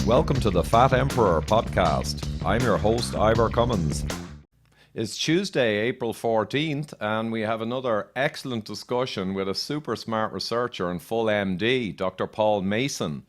Welcome to the Fat Emperor podcast. I'm your host, Ivor Cummins. It's Tuesday, April 14th, and we have another excellent discussion with a super smart researcher and full MD, Dr. Paul Mason.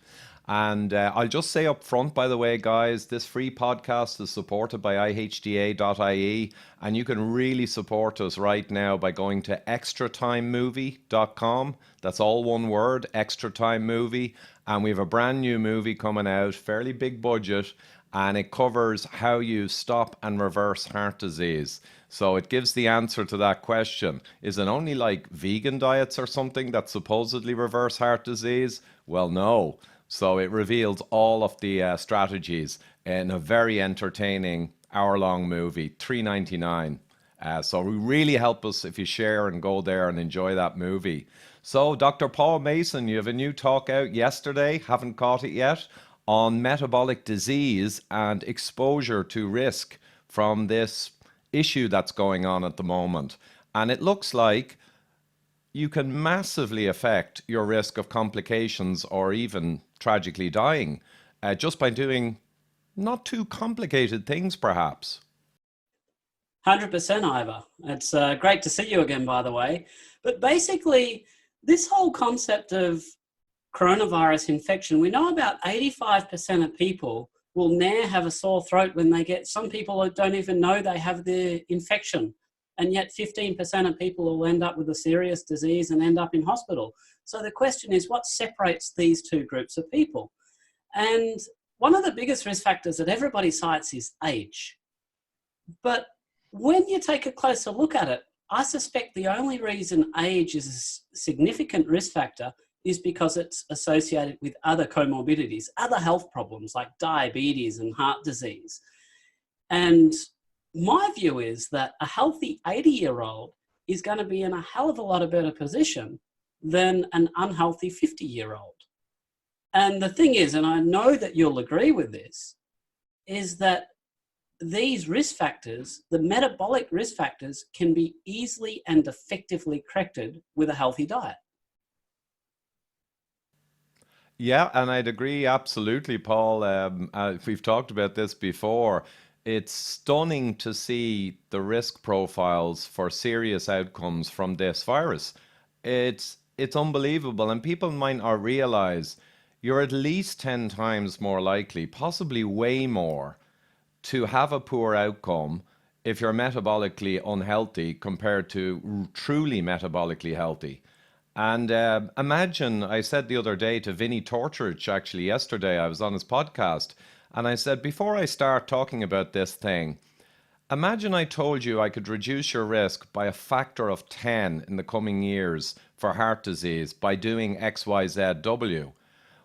And I'll just say up front, by the way, guys, this free podcast is supported by ihda.ie, and you can really support us right now by going to extratimemovie.com. That's all one word, Extra Time Movie. And we have a brand new movie coming out, fairly big budget, and it covers how you stop and reverse heart disease. So it gives the answer to that question. Is it only like vegan diets or something that supposedly reverse heart disease? Well, no. So it reveals all of the strategies in a very entertaining hour-long movie, $3.99. So we really help us if you share and go there and enjoy that movie. So Dr. Paul Mason, you have a new talk out yesterday, haven't caught it yet, on metabolic disease and exposure to risk from this issue that's going on at the moment. And it looks like you can massively affect your risk of complications or even tragically dying just by doing not too complicated things, perhaps. 100%, Ivor. It's great to see you again, by the way. But basically, this whole concept of coronavirus infection, we know about 85% of people will now have a sore throat when they get, some people don't even know they have the infection. And yet 15% of people will end up with a serious disease and end up in hospital. So the question is, what separates these two groups of people? And one of the biggest risk factors that everybody cites is age. But when you take a closer look at it, I suspect the only reason age is a significant risk factor is because it's associated with other comorbidities, other health problems like diabetes and heart disease. And my view is that a healthy 80-year-old is going to be in a hell of a lot of better position than an unhealthy 50-year-old. And the thing is, and I know that you'll agree with this, is that these risk factors, the metabolic risk factors, can be easily and effectively corrected with a healthy diet. Yeah, and I'd agree absolutely, Paul. We've talked about this before. It's stunning to see the risk profiles for serious outcomes from this virus. It's unbelievable, and people might not realize you're at least 10 times more likely, possibly way more, to have a poor outcome if you're metabolically unhealthy compared to truly metabolically healthy. And imagine, I said the other day to Vinnie Torchurch, actually yesterday, I was on his podcast, and I said, before I start talking about this thing, imagine I told you I could reduce your risk by a factor of 10 in the coming years for heart disease by doing XYZW.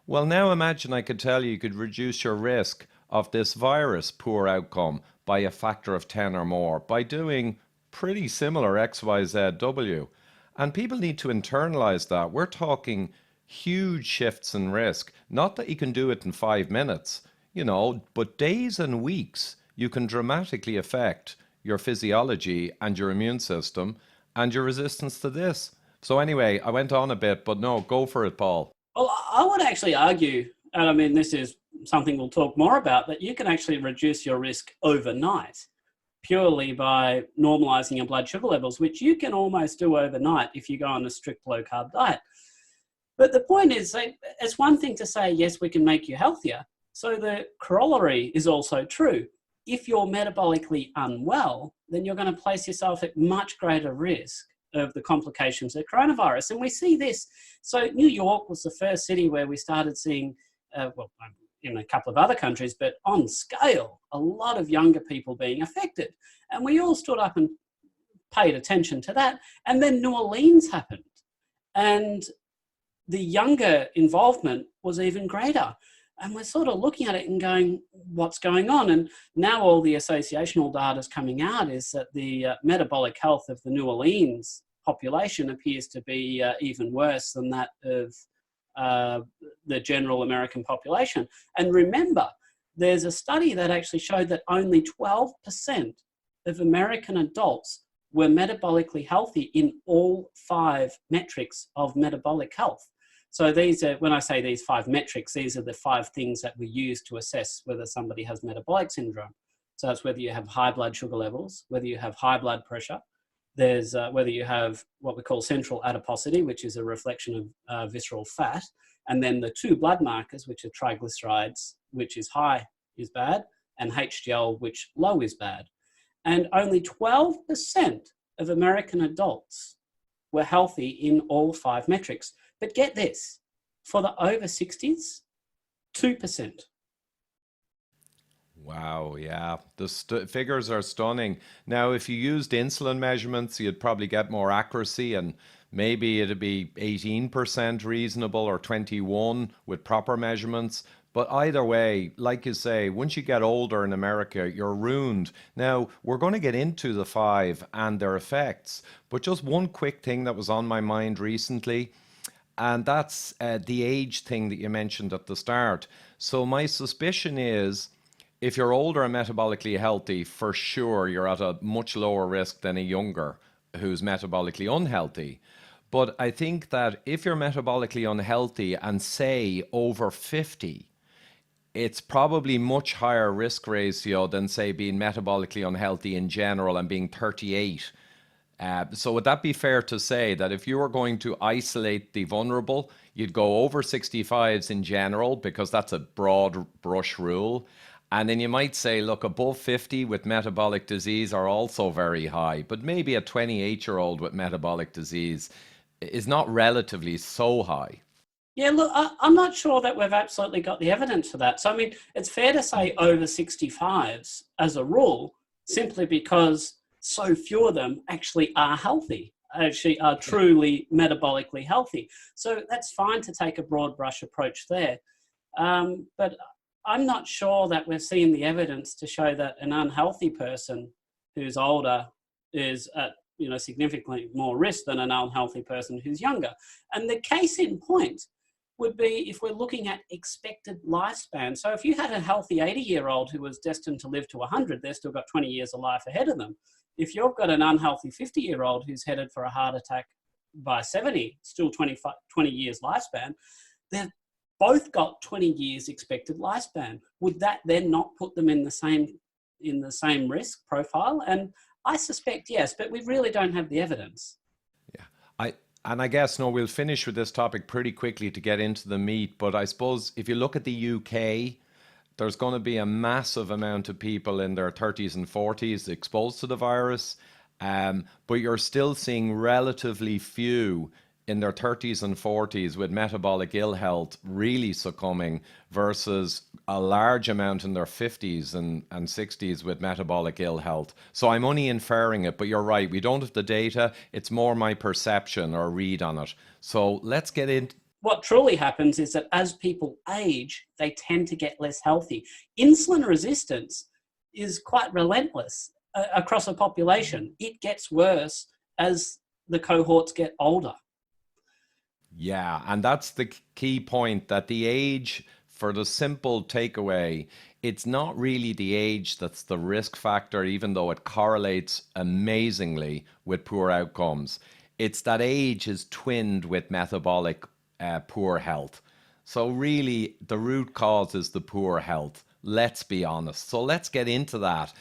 Well, now imagine I could tell you could reduce your risk of this virus poor outcome by a factor of 10 or more by doing pretty similar XYZW. And people need to internalize that. We're talking huge shifts in risk. Not that you can do it in 5 minutes, but days and weeks, you can dramatically affect your physiology and your immune system and your resistance to this. So anyway, I went on a bit, but no, go for it, Paul. Well, I would actually argue, and I mean, this is something we'll talk more about, that you can actually reduce your risk overnight purely by normalizing your blood sugar levels, which you can almost do overnight if you go on a strict low-carb diet. But the point is, it's one thing to say, yes, we can make you healthier. So the corollary is also true. If you're metabolically unwell, then you're going to place yourself at much greater risk of the complications of coronavirus. And we see this. So New York was the first city where we started seeing, in a couple of other countries, but on scale, a lot of younger people being affected. And we all stood up and paid attention to that. And then New Orleans happened. And the younger involvement was even greater. And we're sort of looking at it and going, what's going on? And now all the associational data is coming out is that the metabolic health of the New Orleans population appears to be even worse than that of the general American population. And remember, there's a study that actually showed that only 12% of American adults were metabolically healthy in all 5 metrics of metabolic health. So these are, when I say these 5 metrics, these are the 5 things that we use to assess whether somebody has metabolic syndrome. So it's whether you have high blood sugar levels, whether you have high blood pressure, there's whether you have what we call central adiposity, which is a reflection of visceral fat, and then the 2 blood markers, which are triglycerides, which is high is bad, and HDL, which low is bad. And only 12% of American adults were healthy in all 5 metrics. But get this, for the over 60s, 2%. Wow, yeah. The figures are stunning. Now, if you used insulin measurements, you'd probably get more accuracy, and maybe it'd be 18% reasonable or 21 with proper measurements. But either way, like you say, once you get older in America, you're ruined. Now, we're going to get into the 5 and their effects, but just one quick thing that was on my mind recently, and that's the age thing that you mentioned at the start. So my suspicion is, if you're older and metabolically healthy, for sure you're at a much lower risk than a younger who's metabolically unhealthy. But I think that if you're metabolically unhealthy and say over 50, it's probably much higher risk ratio than say being metabolically unhealthy in general and being 38. So would that be fair to say that if you were going to isolate the vulnerable, you'd go over 65s in general, because that's a broad brush rule? And then you might say, look, above 50 with metabolic disease are also very high, but maybe a 28-year-old with metabolic disease is not relatively so high. Yeah, look, I'm not sure that we've absolutely got the evidence for that. So, I mean, it's fair to say over 65s as a rule, simply because so few of them actually are healthy, actually are truly metabolically healthy. So that's fine to take a broad brush approach there. But I'm not sure that we're seeing the evidence to show that an unhealthy person who's older is at significantly more risk than an unhealthy person who's younger. And the case in point would be if we're looking at expected lifespan. So if you had a healthy 80-year-old who was destined to live to 100, they've still got 20 years of life ahead of them. If you've got an unhealthy 50-year-old who's headed for a heart attack by 70, still 20 years lifespan, they've both got 20 years expected lifespan. Would that then not put them in the same risk profile? And I suspect yes, but we really don't have the evidence. Yeah, I guess, no, we'll finish with this topic pretty quickly to get into the meat. But I suppose if you look at the UK, there's going to be a massive amount of people in their 30s and 40s exposed to the virus. But you're still seeing relatively few in their 30s and 40s with metabolic ill health really succumbing, versus a large amount in their 50s and 60s with metabolic ill health. So I'm only inferring it, but you're right. We don't have the data. It's more my perception or read on it. So let's get into... What truly happens is that as people age, they tend to get less healthy. Insulin resistance is quite relentless across a population. It gets worse as the cohorts get older. Yeah, and that's the key point, that the age, for the simple takeaway, it's not really the age that's the risk factor, even though it correlates amazingly with poor outcomes. It's that age is twinned with metabolic poor health. So really, the root cause is the poor health. Let's be honest. So let's get into that.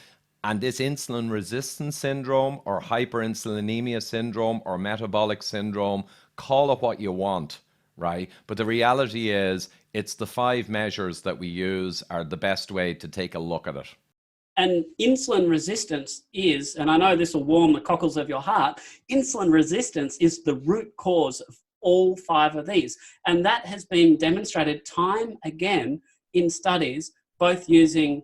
And this insulin resistance syndrome or hyperinsulinemia syndrome or metabolic syndrome, call it what you want, right? But the reality is it's the 5 measures that we use are the best way to take a look at it. And insulin resistance is, and I know this will warm the cockles of your heart, insulin resistance is the root cause of all 5 of these. And that has been demonstrated time again in studies, both using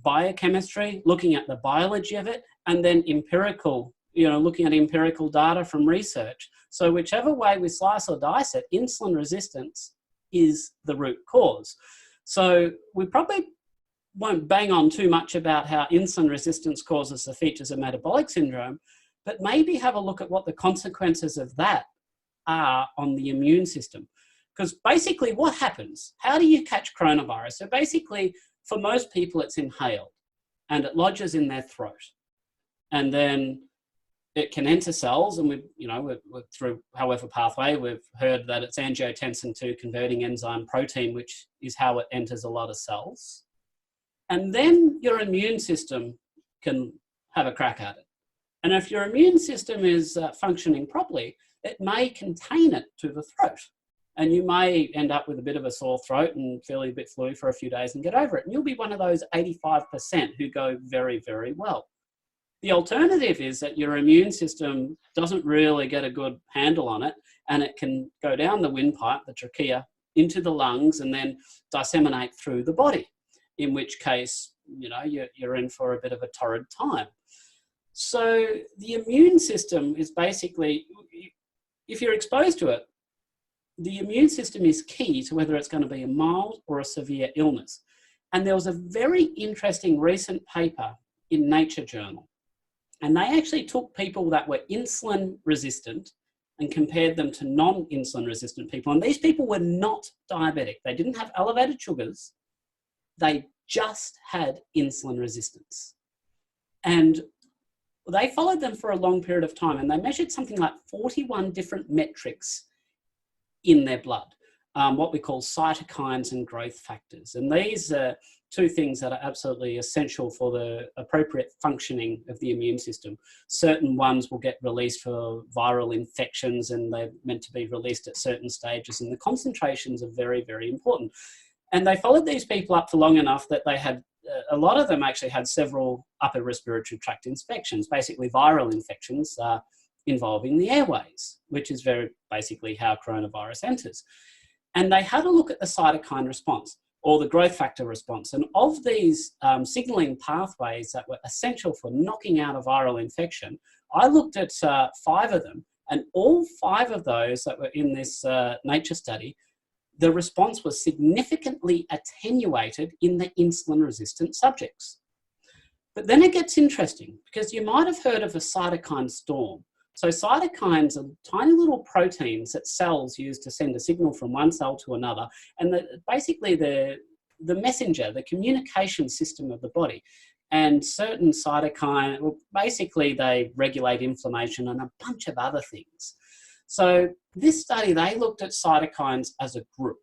biochemistry, looking at the biology of it, and then empirical, looking at empirical data from research. So whichever way we slice or dice it, insulin resistance is the root cause. So we probably won't bang on too much about how insulin resistance causes the features of metabolic syndrome, but maybe have a look at what the consequences of that are on the immune system. Because basically what happens, how do you catch coronavirus? So basically, for most people, it's inhaled and it lodges in their throat. And then it can enter cells, and we've through however pathway, we've heard that it's angiotensin 2 converting enzyme protein, which is how it enters a lot of cells. And then your immune system can have a crack at it. And if your immune system is functioning properly, it may contain it to the throat. And you may end up with a bit of a sore throat and feeling a bit flu for a few days and get over it. And you'll be one of those 85% who go very, very well. The alternative is that your immune system doesn't really get a good handle on it, and it can go down the windpipe, the trachea, into the lungs and then disseminate through the body, in which case, you're in for a bit of a torrid time. So the immune system is basically, if you're exposed to it, the immune system is key to whether it's going to be a mild or a severe illness. And there was a very interesting recent paper in Nature Journal. And they actually took people that were insulin resistant and compared them to non-insulin resistant people. And these people were not diabetic. They didn't have elevated sugars. They just had insulin resistance. And they followed them for a long period of time, and they measured something like 41 different metrics in their blood, what we call cytokines and growth factors. And these are two things that are absolutely essential for the appropriate functioning of the immune system. Certain ones will get released for viral infections, and they're meant to be released at certain stages, and the concentrations are very, very important. And they followed these people up for long enough that they had, a lot of them actually had several upper respiratory tract infections, basically viral infections involving the airways, which is very basically how coronavirus enters. And they had a look at the cytokine response or the growth factor response. And of these signaling pathways that were essential for knocking out a viral infection, I looked at 5 of them, and all 5 of those that were in this Nature study, the response was significantly attenuated in the insulin-resistant subjects. But then it gets interesting, because you might have heard of a cytokine storm. So cytokines are tiny little proteins that cells use to send a signal from one cell to another, and basically the messenger, the communication system of the body. And certain cytokine, well, basically they regulate inflammation and a bunch of other things. So this study, they looked at cytokines as a group,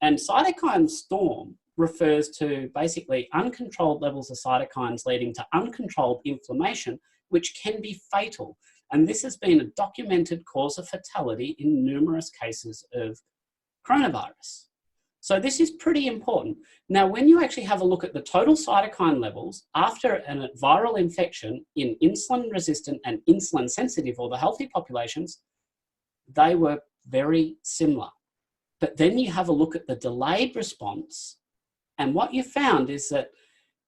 and cytokine storm refers to basically uncontrolled levels of cytokines leading to uncontrolled inflammation, which can be fatal. And this has been a documented cause of fatality in numerous cases of coronavirus. So this is pretty important. Now, when you actually have a look at the total cytokine levels after a viral infection in insulin-resistant and insulin-sensitive, or the healthy populations, they were very similar. But then you have a look at the delayed response, and what you found is that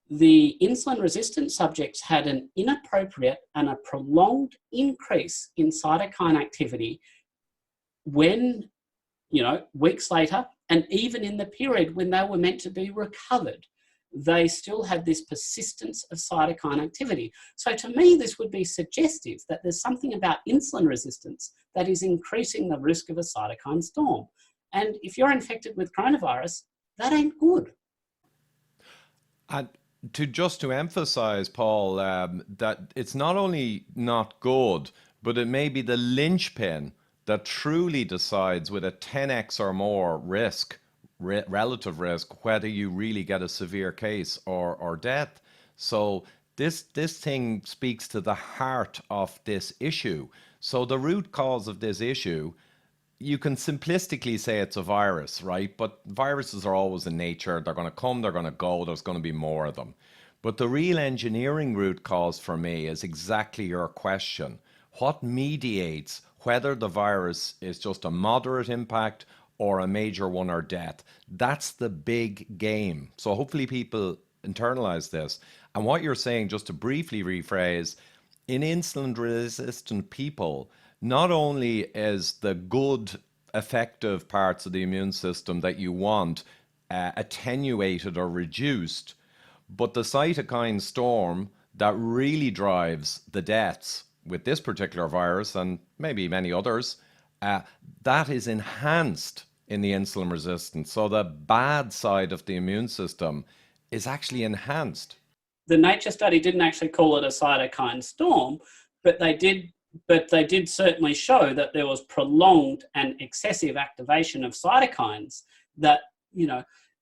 the insulin-resistant subjects had an inappropriate and a prolonged increase in cytokine activity when, weeks later, and even in the period when they were meant to be recovered, they still had this persistence of cytokine activity. So to me, this would be suggestive that there's something about insulin resistance that is increasing the risk of a cytokine storm. And if you're infected with coronavirus, that ain't good. And to emphasize, Paul, that it's not only not good, but it may be the linchpin that truly decides with a 10x or more risk, relative risk, whether you really get a severe case or death. So this thing speaks to the heart of this issue. So the root cause of this issue, you can simplistically say it's a virus, right? But viruses are always in nature. They're going to come, they're going to go, there's going to be more of them. But the real engineering root cause for me is exactly your question. What mediates whether the virus is just a moderate impact or a major one or death? That's the big game. So hopefully people internalize this. And what you're saying, just to briefly rephrase, in insulin-resistant people, not only is the good, effective parts of the immune system that you want attenuated or reduced, but the cytokine storm that really drives the deaths with this particular virus and maybe many others, that is enhanced in the insulin resistance. So the bad side of the immune system is actually enhanced. The Nature study didn't actually call it a cytokine storm, but they did but they did certainly show that there was prolonged and excessive activation of cytokines that,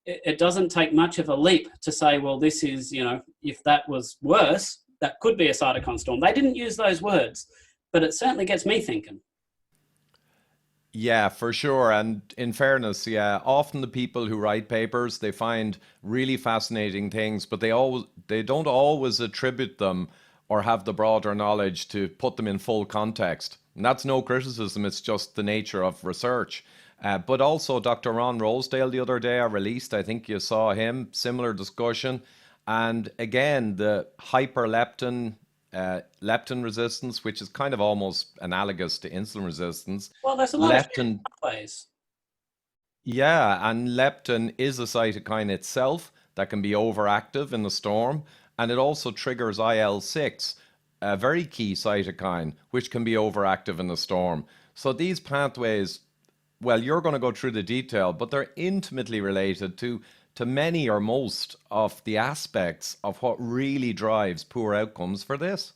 it doesn't take much of a leap to say, well, this is, if that was worse, that could be a cytokine storm. They didn't use those words, but it certainly gets me thinking. Yeah, for sure. And in fairness, yeah, often the people who write papers, they find really fascinating things, but they don't always attribute them or have the broader knowledge to put them in full context. And that's no criticism, it's just the nature of research. But also Dr. Ron Rosedale the other day I released, I think you saw him, similar discussion. And again, the hyperleptin leptin resistance, which is kind of almost analogous to insulin resistance. Well, there's a lot of shared Leptin, pathways. yeah, and leptin is a cytokine itself that can be overactive in the storm, and it also triggers IL-6, a very key cytokine, which can be overactive in the storm. So these pathways, well, you're going to go through the detail, but they're intimately related to many or most of the aspects of what really drives poor outcomes for this.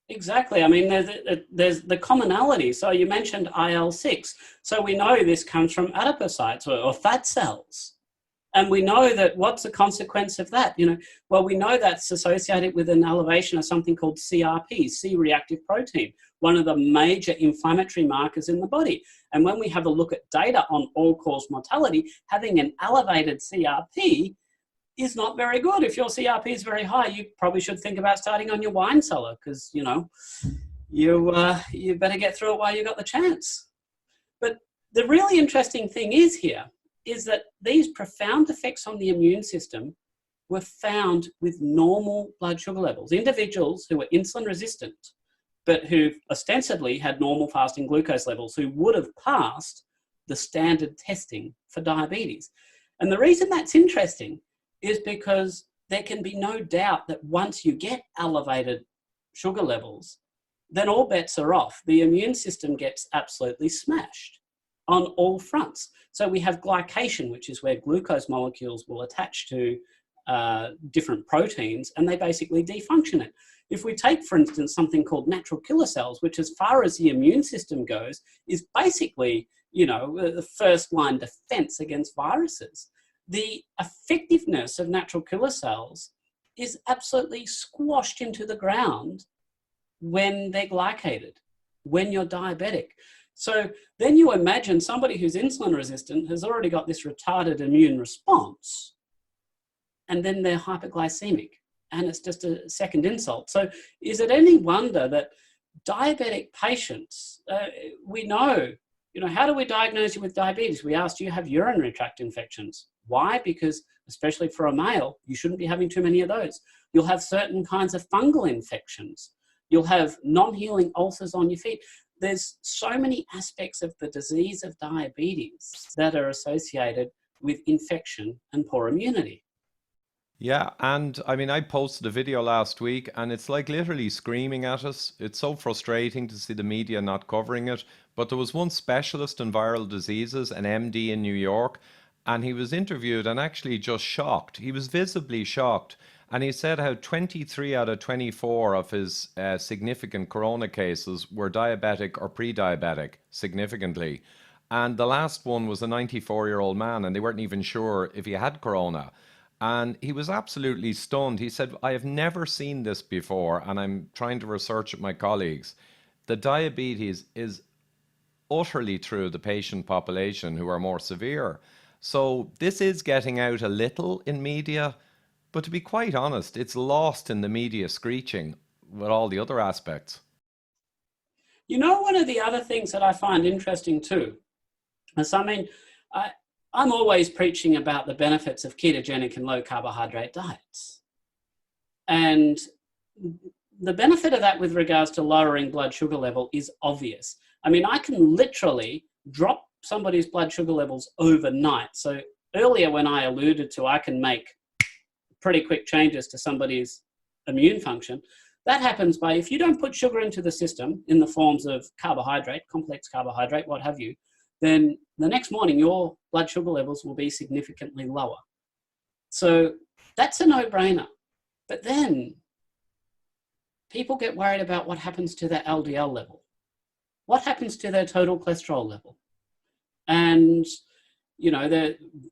Exactly. I mean, there's the commonality. So you mentioned IL-6. So we know this comes from adipocytes or fat cells. And we know that what's the consequence of that? Well, we know that's associated with an elevation of something called CRP, C-reactive protein, one of the major inflammatory markers in the body. And when we have a look at data on all-cause mortality, having an elevated CRP is not very good. If your CRP is very high, you probably should think about starting on your wine cellar because, you better get through it while you got the chance. But the really interesting thing is that these profound effects on the immune system were found with normal blood sugar levels. Individuals who were insulin resistant, but who ostensibly had normal fasting glucose levels, who would have passed the standard testing for diabetes. And the reason that's interesting is because there can be no doubt that once you get elevated sugar levels, then all bets are off. The immune system gets absolutely smashed on all fronts. So we have glycation, which is where glucose molecules will attach to different proteins and they basically defunction it. If we take, for instance, something called natural killer cells, which as far as the immune system goes, is basically, the first line defense against viruses. The effectiveness of natural killer cells is absolutely squashed into the ground when they're glycated, when you're diabetic. So then you imagine somebody who's insulin resistant has already got this retarded immune response, and then they're hyperglycemic, and it's just a second insult. So is it any wonder that diabetic patients, we know, how do we diagnose you with diabetes? We asked, do you have urinary tract infections? Why? Because especially for a male, you shouldn't be having too many of those. You'll have certain kinds of fungal infections. You'll have non-healing ulcers on your feet. There's so many aspects of the disease of diabetes that are associated with infection and poor immunity. Yeah, and I mean, I posted a video last week and it's like literally screaming at us. It's so frustrating to see the media not covering it. But there was one specialist in viral diseases, an MD in New York, and he was interviewed and actually just shocked. He was visibly shocked. And he said how 23 out of 24 of his significant corona cases were diabetic or pre-diabetic, significantly. And the last one was a 94-year-old man, and they weren't even sure if he had corona. And he was absolutely stunned. He said, I have never seen this before, and I'm trying to research with my colleagues. The diabetes is utterly through the patient population who are more severe. So this is getting out a little in media, but to be quite honest, it's lost in the media screeching with all the other aspects. One of the other things that I find interesting too is, I'm always preaching about the benefits of ketogenic and low carbohydrate diets. And the benefit of that with regards to lowering blood sugar level is obvious. I can literally drop somebody's blood sugar levels overnight. So earlier when I alluded to, I can make pretty quick changes to somebody's immune function. That happens by, if you don't put sugar into the system in the forms of carbohydrate, complex carbohydrate, what have you, then the next morning your blood sugar levels will be significantly lower. So that's a no-brainer. But then people get worried about what happens to their LDL level. what happens to their total cholesterol level? And, you know,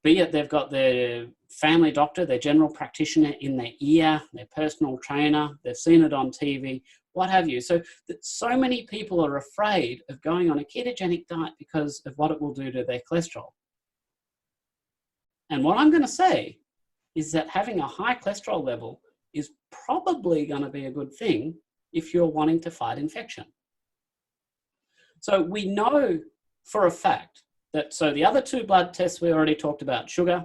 be it they've got their family doctor, their general practitioner in their ear, their personal trainer, they've seen it on TV, what have you. So that so many people are afraid of going on a ketogenic diet because of what it will do to their cholesterol. And what I'm going to say is that having a high cholesterol level is probably going to be a good thing if you're wanting to fight infection. So we know for a fact that, so the other two blood tests we already talked about, sugar,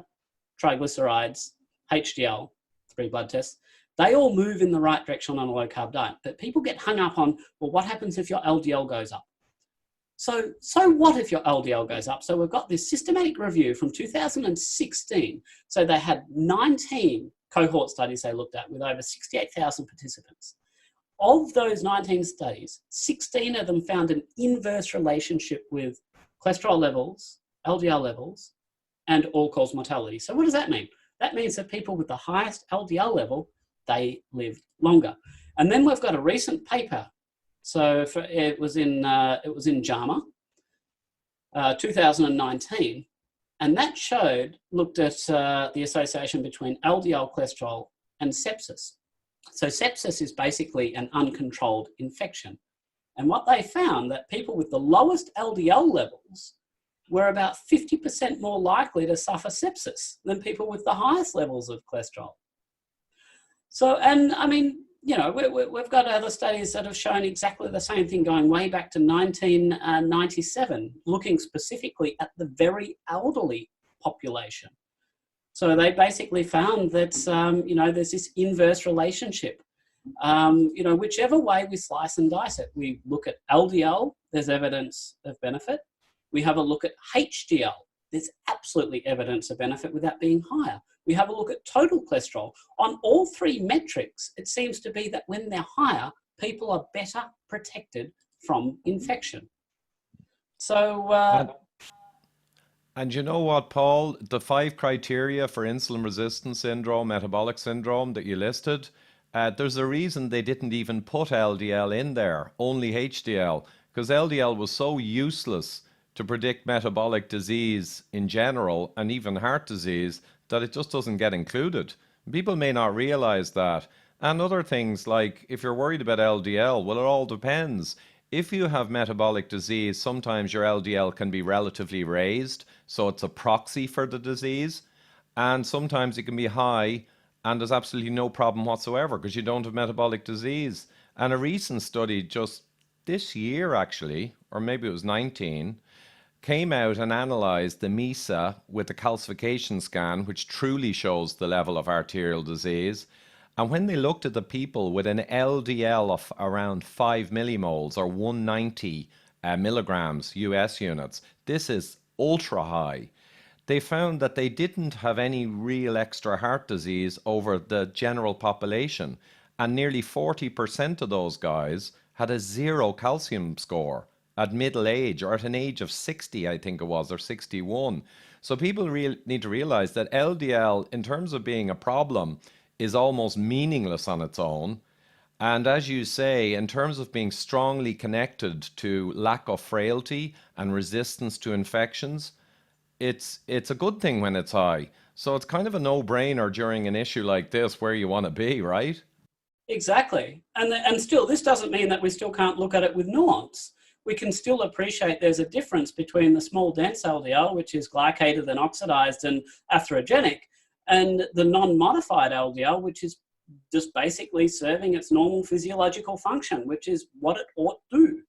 triglycerides, HDL, 3 blood tests, they all move in the right direction on a low carb diet. But people get hung up on, well, what happens if your LDL goes up? So what if your LDL goes up? So we've got this systematic review from 2016. So they had 19 cohort studies they looked at with over 68,000 participants. Of those 19 studies, 16 of them found an inverse relationship with cholesterol levels, LDL levels, and all-cause mortality. So what does that mean? That means that people with the highest LDL level, they live longer. And then we've got a recent paper. So it was in JAMA, 2019, and that looked at the association between LDL cholesterol and sepsis. So sepsis is basically an uncontrolled infection. And what they found, that people with the lowest LDL levels were about 50% more likely to suffer sepsis than people with the highest levels of cholesterol. So, and I mean, you know, we've got other studies that have shown exactly the same thing going way back to 1997, looking specifically at the very elderly population. So they basically found that, you know, there's this inverse relationship. You know, whichever way we slice and dice it, we look at LDL, there's evidence of benefit. We have a look at HDL, there's absolutely evidence of benefit with that being higher. We have a look at total cholesterol. On all three metrics, it seems to be that when they're higher, people are better protected from infection. So, and you know what, Paul? The 5 criteria for insulin resistance syndrome, metabolic syndrome that you listed, there's a reason they didn't even put LDL in there, only HDL, because LDL was so useless to predict metabolic disease in general and even heart disease that it just doesn't get included. People may not realize that. And other things like, if you're worried about LDL, well, it all depends. If you have metabolic disease, sometimes your LDL can be relatively raised, so it's a proxy for the disease. And sometimes it can be high, and there's absolutely no problem whatsoever because you don't have metabolic disease. And a recent study just this year, actually, or maybe it was 19, came out and analysed the MESA with the calcification scan, which truly shows the level of arterial disease. And when they looked at the people with an LDL of around 5 millimoles or 190 milligrams US units, this is ultra high. They found that they didn't have any real extra heart disease over the general population. And nearly 40% of those guys had a 0 calcium score at middle age, or at an age of 60, I think it was, or 61. So people need to realize that LDL, in terms of being a problem, is almost meaningless on its own. And as you say, in terms of being strongly connected to lack of frailty and resistance to infections, it's a good thing when it's high. So it's kind of a no-brainer during an issue like this where you want to be, right? exactly. And still, this doesn't mean that we still can't look at it with nuance. We can still appreciate there's a difference between the small dense LDL, which is glycated and oxidized and atherogenic, and the non-modified LDL, which is just basically serving its normal physiological function, which is what it ought to do.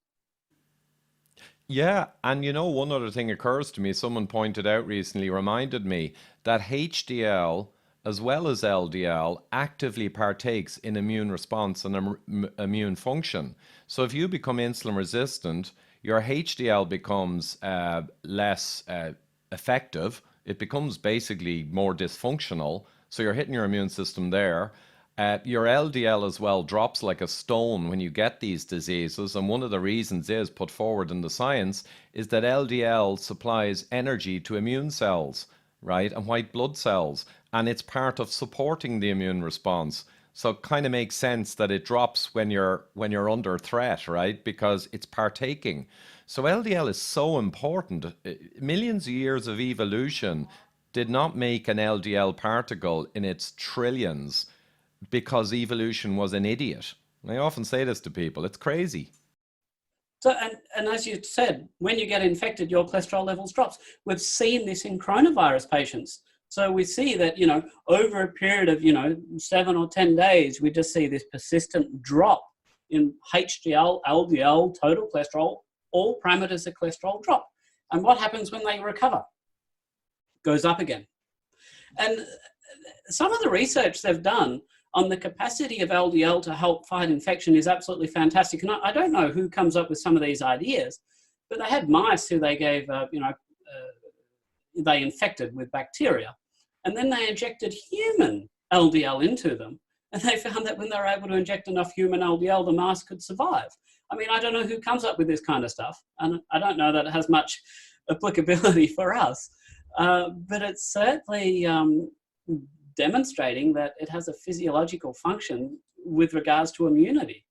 Yeah, and you know, one other thing occurs to me, someone pointed out recently, reminded me that HDL as well as LDL actively partakes in immune response and immune function. So if you become insulin resistant, your HDL becomes less effective. It becomes basically more dysfunctional. So you're hitting your immune system there. Your LDL as well drops like a stone when you get these diseases. And one of the reasons is put forward in the science is that LDL supplies energy to immune cells, right? And white blood cells. And it's part of supporting the immune response. So it kind of makes sense that it drops when you're under threat, right? Because it's partaking. So LDL is so important. Millions of years of evolution did not make an LDL particle in its trillions because evolution was an idiot. I often say this to people. It's crazy. So, and as you said, when you get infected, your cholesterol levels drops. We've seen this in coronavirus patients. So we see that, over a period of, 7 or 10 days, we just see this persistent drop in HDL, LDL, total cholesterol, all parameters of cholesterol drop. And what happens when they recover? Goes up again. And some of the research they've done on the capacity of LDL to help fight infection is absolutely fantastic. And I don't know who comes up with some of these ideas, but they had mice who they gave, they infected with bacteria. And then they injected human LDL into them. And they found that when they were able to inject enough human LDL, the mice could survive. I mean, I don't know who comes up with this kind of stuff. And I don't know that it has much applicability for us. But it's certainly demonstrating that it has a physiological function with regards to immunity.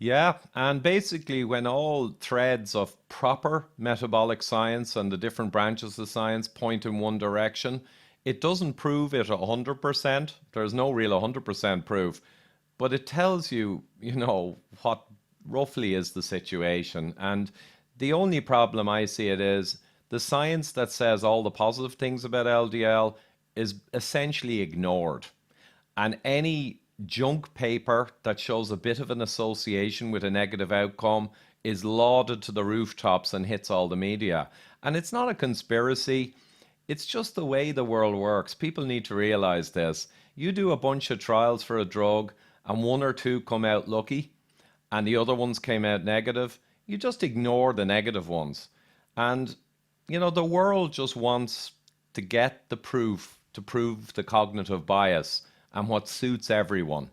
Yeah, and basically, when all threads of proper metabolic science and the different branches of science point in one direction, it doesn't prove it 100%. There's no real 100% proof, but it tells you, what roughly is the situation. And the only problem I see it is the science that says all the positive things about LDL is essentially ignored. And any junk paper that shows a bit of an association with a negative outcome is lauded to the rooftops and hits all the media. And it's not a conspiracy. It's just the way the world works. People need to realize this. You do a bunch of trials for a drug and one or two come out lucky and the other ones came out negative. You just ignore the negative ones. And, the world just wants to get the proof to prove the cognitive bias and what suits everyone.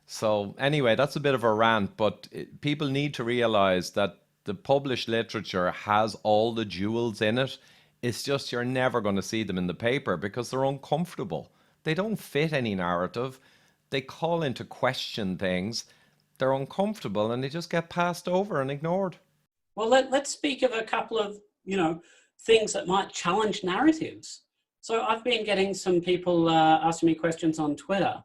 So anyway, that's a bit of a rant, but people need to realize that the published literature has all the jewels in it. It's just you're never going to see them in the paper because they're uncomfortable. They don't fit any narrative. They call into question things. They're uncomfortable and they just get passed over and ignored. Well, let's speak of a couple of, things that might challenge narratives. So I've been getting some people asking me questions on Twitter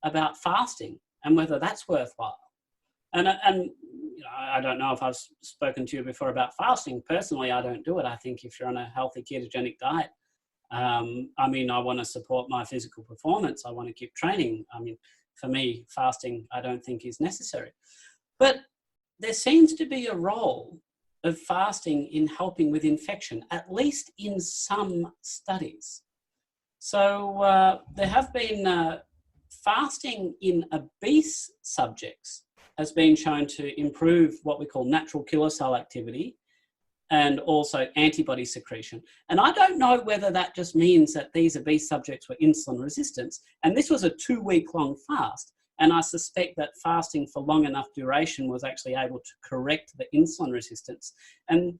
about fasting and whether that's worthwhile. And I don't know if I've spoken to you before about fasting. Personally, I don't do it. I think if you're on a healthy ketogenic diet, I want to support my physical performance. I want to keep training. For me, fasting, I don't think is necessary. But there seems to be a role of fasting in helping with infection, at least in some studies. So there have been fasting in obese subjects has been shown to improve what we call natural killer cell activity and also antibody secretion. And I don't know whether that just means that these obese subjects were insulin resistant. And this was a 2-week-long fast. And I suspect that fasting for long enough duration was actually able to correct the insulin resistance. And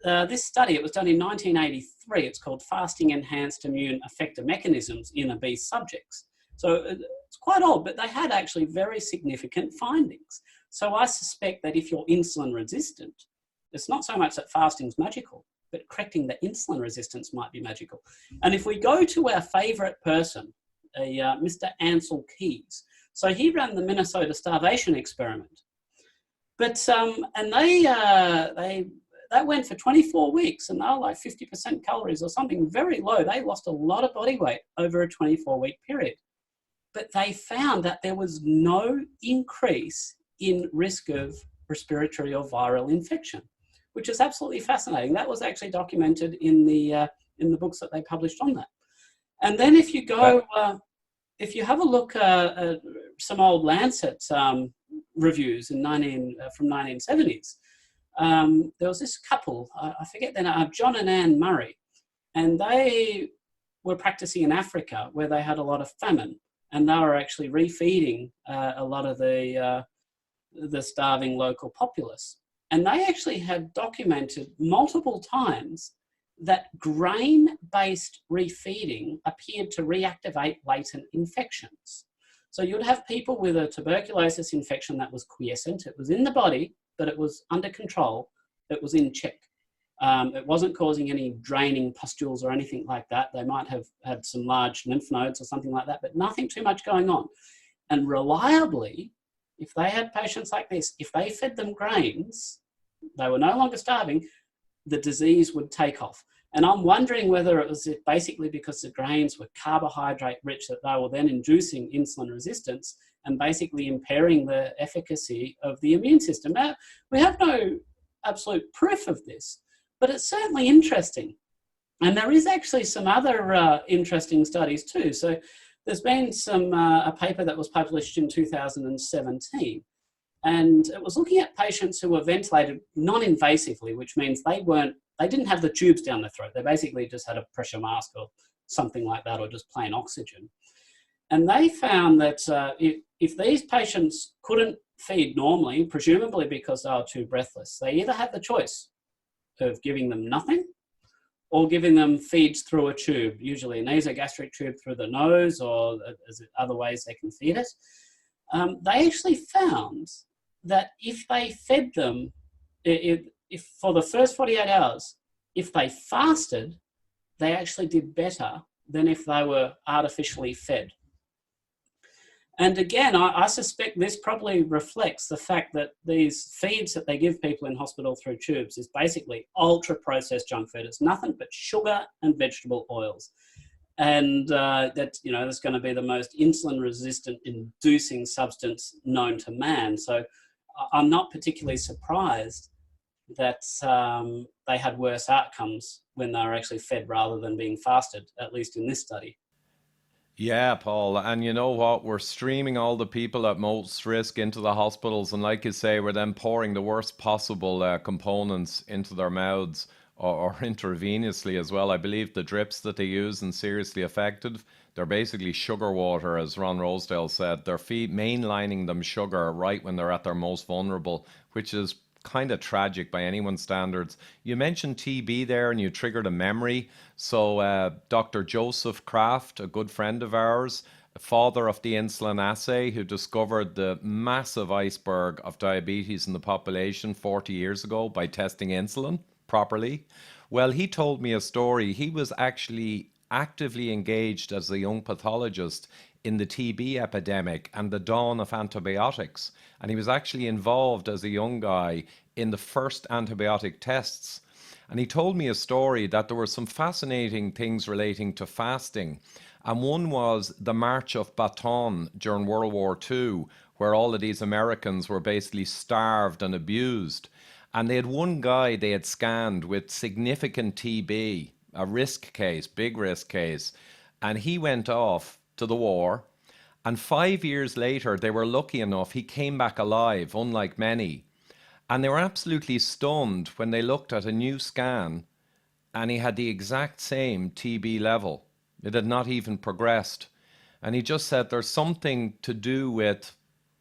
this study, it was done in 1983. It's called Fasting Enhanced Immune Effector Mechanisms in Obese Subjects. So it's quite old, but they had actually very significant findings. So I suspect that if you're insulin resistant, it's not so much that fasting's magical, but correcting the insulin resistance might be magical. And if we go to our favorite person, Mr. Ansel Keys, so he ran the Minnesota starvation experiment. But and that went for 24 weeks, and they were like 50% calories or something very low. They lost a lot of body weight over a 24-week period. But they found that there was no increase in risk of respiratory or viral infection, which is absolutely fascinating. That was actually documented in the books that they published on that. And then if you go, if you have a look at some old Lancet reviews from 1970s, there was this couple, I forget their name, John and Anne Murray, and they were practicing in Africa where they had a lot of famine, and they were actually refeeding a lot of the starving local populace. And they actually had documented multiple times that grain insulin-based refeeding appeared to reactivate latent infections. So you'd have people with a tuberculosis infection that was quiescent. It was in the body, but it was under control. It was in check. It wasn't causing any draining pustules or anything like that. They might have had some large lymph nodes or something like that, but nothing too much going on. And reliably, if they had patients like this, if they fed them grains, they were no longer starving, the disease would take off. And I'm wondering whether it was basically because the grains were carbohydrate rich that they were then inducing insulin resistance and basically impairing the efficacy of the immune system. Now, we have no absolute proof of this, but it's certainly interesting. And there is actually some other interesting studies too. So there's been a paper that was published in 2017, and it was looking at patients who were ventilated non-invasively, which means they didn't have the tubes down their throat. They basically just had a pressure mask or something like that, or just plain oxygen. And they found that if these patients couldn't feed normally, presumably because they were too breathless, they either had the choice of giving them nothing or giving them feeds through a tube, usually a nasogastric tube through the nose, or other ways they can feed it. They actually found that if they fed them, if for the first 48 hours, if they fasted, they actually did better than if they were artificially fed. And again, I suspect this probably reflects the fact that these feeds that they give people in hospital through tubes is basically ultra-processed junk food. It's nothing but sugar and vegetable oils. And that's going to be the most insulin-resistant inducing substance known to man. So I'm not particularly surprised that they had worse outcomes when they were actually fed rather than being fasted, at least in this study. Yeah, Paul. And you know what? We're streaming all the people at most risk into the hospitals. And like you say, we're then pouring the worst possible components into their mouths or intravenously as well. I believe the drips that they use and seriously effective, they're basically sugar water, as Ron Rosedale said. They're mainlining them sugar right when they're at their most vulnerable, which is kind of tragic by anyone's standards. You mentioned TB there and you triggered a memory. So Dr. Joseph Kraft, a good friend of ours, father of the insulin assay, who discovered the massive iceberg of diabetes in the population 40 years ago by testing insulin properly. Well, he told me a story. He was actually actively engaged as a young pathologist in the TB epidemic and the dawn of antibiotics. And he was actually involved as a young guy in the first antibiotic tests. And he told me a story that there were some fascinating things relating to fasting. And one was the March of Baton during World War II, where all of these Americans were basically starved and abused. And they had one guy they had scanned with significant TB, a risk case, big risk case. And he went off to the war. And 5 years later, they were lucky enough, he came back alive, unlike many. And they were absolutely stunned when they looked at a new scan and he had the exact same TB level. It had not even progressed. And he just said there's something to do with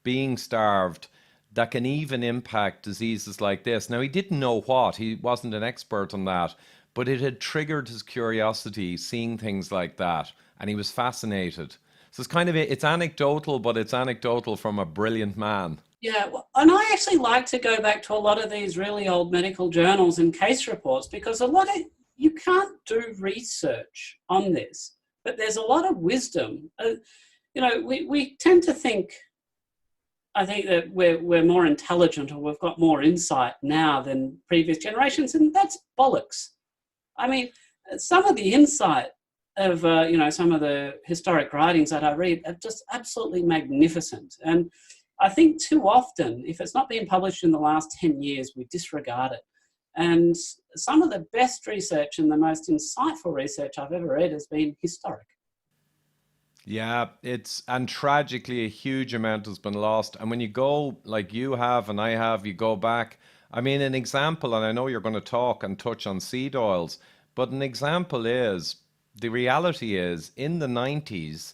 being starved that can even impact diseases like this. Now, he didn't know what, he wasn't an expert on that, but it had triggered his curiosity seeing things like that. And he was fascinated. So it's it's anecdotal, but it's anecdotal from a brilliant man. Yeah, well, and I actually like to go back to a lot of these really old medical journals and case reports, because you can't do research on this, but there's a lot of wisdom. We tend to think, I think that we're more intelligent or we've got more insight now than previous generations, and that's bollocks. I mean, some of the insight of some of the historic writings that I read are just absolutely magnificent. And I think too often, if it's not been published in the last 10 years, we disregard it. And some of the best research and the most insightful research I've ever read has been historic. Yeah, and tragically a huge amount has been lost. And when you go, like you have and I have, you go back. I mean, an example, and I know you're going to talk and touch on seed oils, but an example is, the reality is, in the 90s,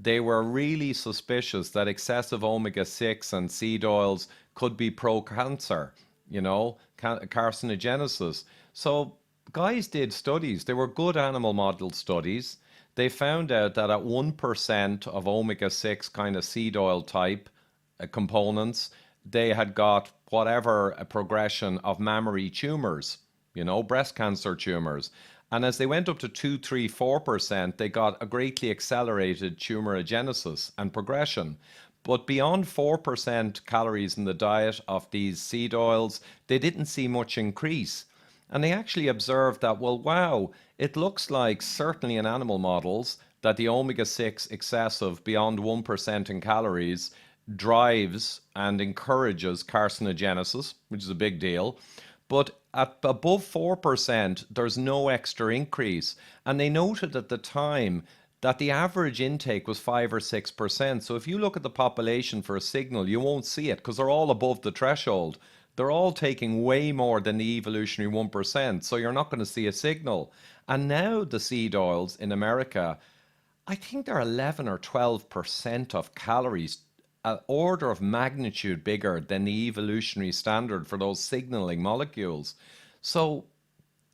they were really suspicious that excessive omega-6 and seed oils could be pro-cancer, carcinogenesis. So guys did studies. They were good animal model studies. They found out that at 1% of omega-6 kind of seed oil type components, they had got whatever a progression of mammary tumors, breast cancer tumors. And as they went up to 2, 3, 4%, they got a greatly accelerated tumorigenesis and progression. But beyond 4% calories in the diet of these seed oils, they didn't see much increase. And they actually observed that, well, wow, it looks like, certainly in animal models, that the omega 6 excessive beyond 1% in calories drives and encourages carcinogenesis, which is a big deal. But at above 4%, there's no extra increase. And they noted at the time that the average intake was 5 or 6%. So if you look at the population for a signal, you won't see it because they're all above the threshold. They're all taking way more than the evolutionary 1%. So you're not going to see a signal. And now the seed oils in America, I think they're 11 or 12% of calories, an order of magnitude bigger than the evolutionary standard for those signaling molecules. So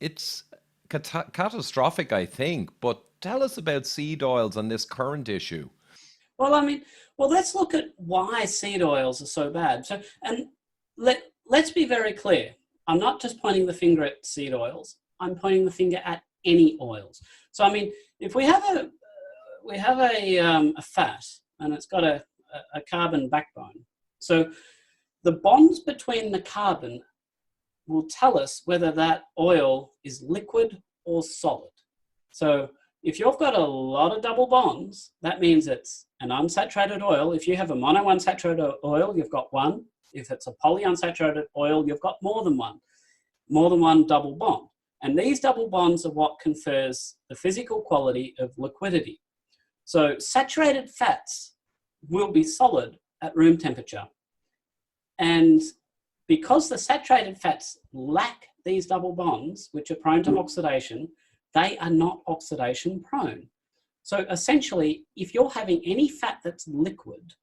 it's catastrophic, I think. But tell us about seed oils and this current issue. Well, let's look at why seed oils are so bad. So, and let's be very clear. I'm not just pointing the finger at seed oils. I'm pointing the finger at any oils. So, if we have a fat and it's got a carbon backbone. So the bonds between the carbon will tell us whether that oil is liquid or solid. So if you've got a lot of double bonds, that means it's an unsaturated oil. If you have a monounsaturated oil, you've got one. If it's a polyunsaturated oil, you've got more than one double bond. And these double bonds are what confers the physical quality of liquidity. So saturated fats will be solid at room temperature. And because the saturated fats lack these double bonds, which are prone to oxidation, they are not oxidation prone. So essentially, if you're having any fat that's liquid,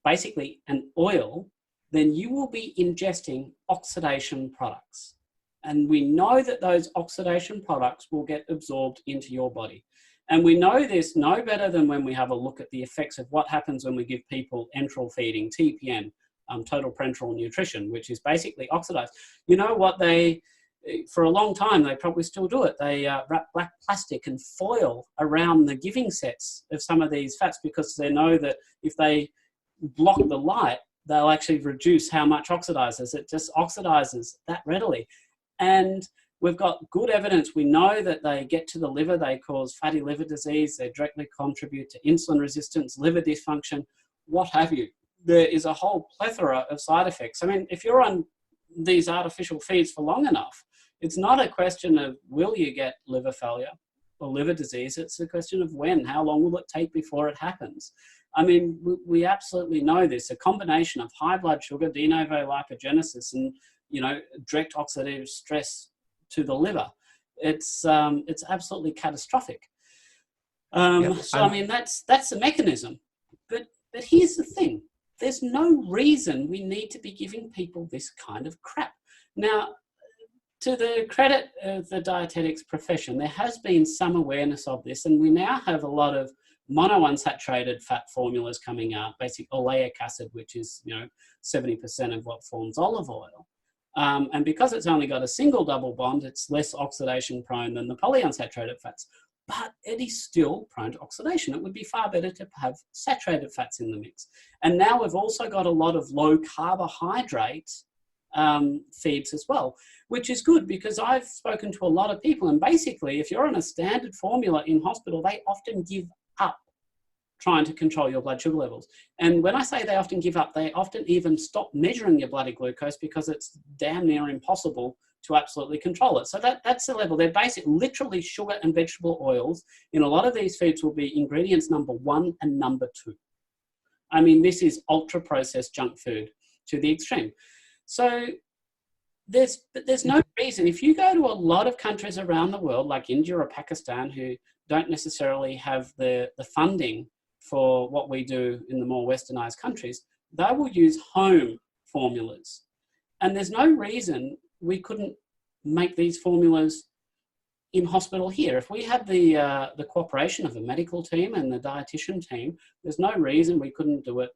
basically an oil, then you will be ingesting oxidation products. And we know that those oxidation products will get absorbed into your body. And we know this no better than when we have a look at the effects of what happens when we give people enteral feeding, TPN, total parenteral nutrition, which is basically oxidized. You know what for a long time, they probably still do it. They wrap black plastic and foil around the giving sets of some of these fats because they know that if they block the light, they'll actually reduce how much oxidizes. It just oxidizes that readily. And we've got good evidence. We know that they get to the liver, they cause fatty liver disease, they directly contribute to insulin resistance, liver dysfunction, what have you. There is a whole plethora of side effects. If you're on these artificial feeds for long enough, it's not a question of will you get liver failure or liver disease, it's a question of when, how long will it take before it happens. We absolutely know this, a combination of high blood sugar, de novo lipogenesis, and direct oxidative stress to the liver. It's absolutely catastrophic. That's the mechanism. But here's the thing. There's no reason we need to be giving people this kind of crap. Now, to the credit of the dietetics profession, there has been some awareness of this, and we now have a lot of monounsaturated fat formulas coming out, basic oleic acid, which is 70% of what forms olive oil. And because it's only got a single double bond, it's less oxidation prone than the polyunsaturated fats. But it is still prone to oxidation. It would be far better to have saturated fats in the mix. And now we've also got a lot of low carbohydrate feeds as well, which is good because I've spoken to a lot of people. And basically, if you're on a standard formula in hospital, they often give up trying to control your blood sugar levels. And when I say they often give up, they often even stop measuring your blood glucose because it's damn near impossible to absolutely control it. So that's the level. They're literally sugar and vegetable oils. In a lot of these foods will be ingredients number 1 and number 2. This is ultra processed junk food to the extreme. So there's no reason. If you go to a lot of countries around the world, like India or Pakistan, who don't necessarily have the funding for what we do in the more westernized countries, they will use home formulas. And there's no reason we couldn't make these formulas in hospital here, if we had the cooperation of the medical team and the dietitian team, there's no reason we couldn't do it,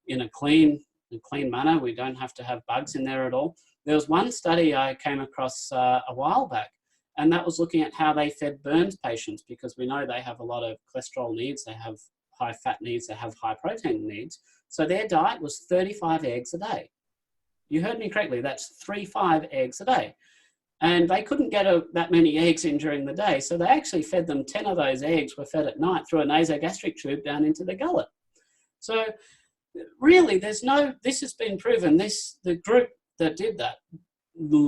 in a clean manner. We don't have to have bugs in there at all. There was one study I came across a while back, and that was looking at how they fed burns patients, because we know they have a lot of cholesterol needs, they have high fat needs, they have high protein needs. So their diet was 35 eggs a day. You heard me correctly, that's 35 eggs a day. And they couldn't get that many eggs in during the day, so they actually fed them 10 of those eggs were fed at night through a nasogastric tube down into the gullet. So really, this has been proven. The group that did that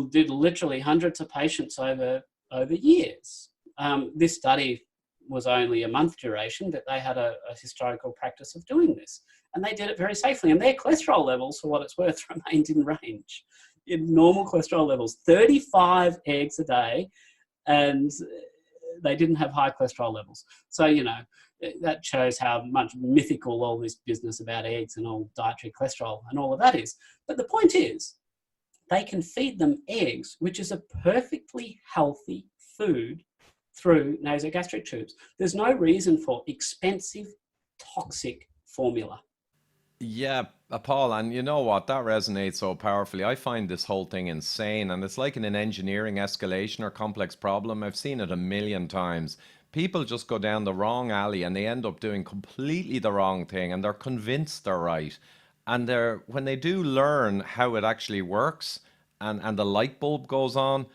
did literally hundreds of patients over years. This study was only a month duration, but they had a historical practice of doing this. And they did it very safely. And their cholesterol levels, for what it's worth, remained in range. In normal cholesterol levels, 35 eggs a day, and they didn't have high cholesterol levels. So, that shows how much mythical all this business about eggs and all dietary cholesterol and all of that is. But the point is, they can feed them eggs, which is a perfectly healthy food, through nasogastric tubes. There's no reason for expensive, toxic formula. Yeah, Paul, and you know what? That resonates so powerfully. I find this whole thing insane, and it's like in an engineering escalation or complex problem. I've seen it a million times. People just go down the wrong alley and they end up doing completely the wrong thing, and they're convinced they're right. And when they do learn how it actually works, and the light bulb goes on,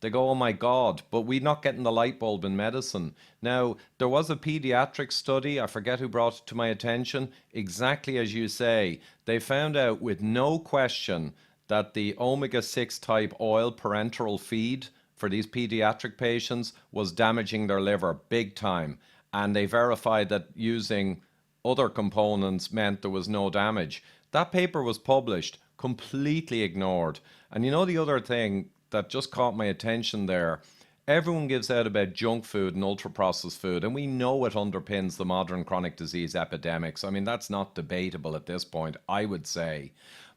they go, oh my God, but we're not getting the light bulb in medicine. Now, there was a pediatric study, I forget who brought it to my attention, exactly as you say. They found out with no question that the omega-6 type oil parenteral feed for these pediatric patients was damaging their liver big time. And they verified that using other components meant there was no damage. That paper was published, completely ignored. And you know the other thing that just caught my attention there? Everyone gives out about junk food and ultra processed food, and we know it underpins the modern chronic disease epidemics. I mean, that's not debatable at this point, I would say.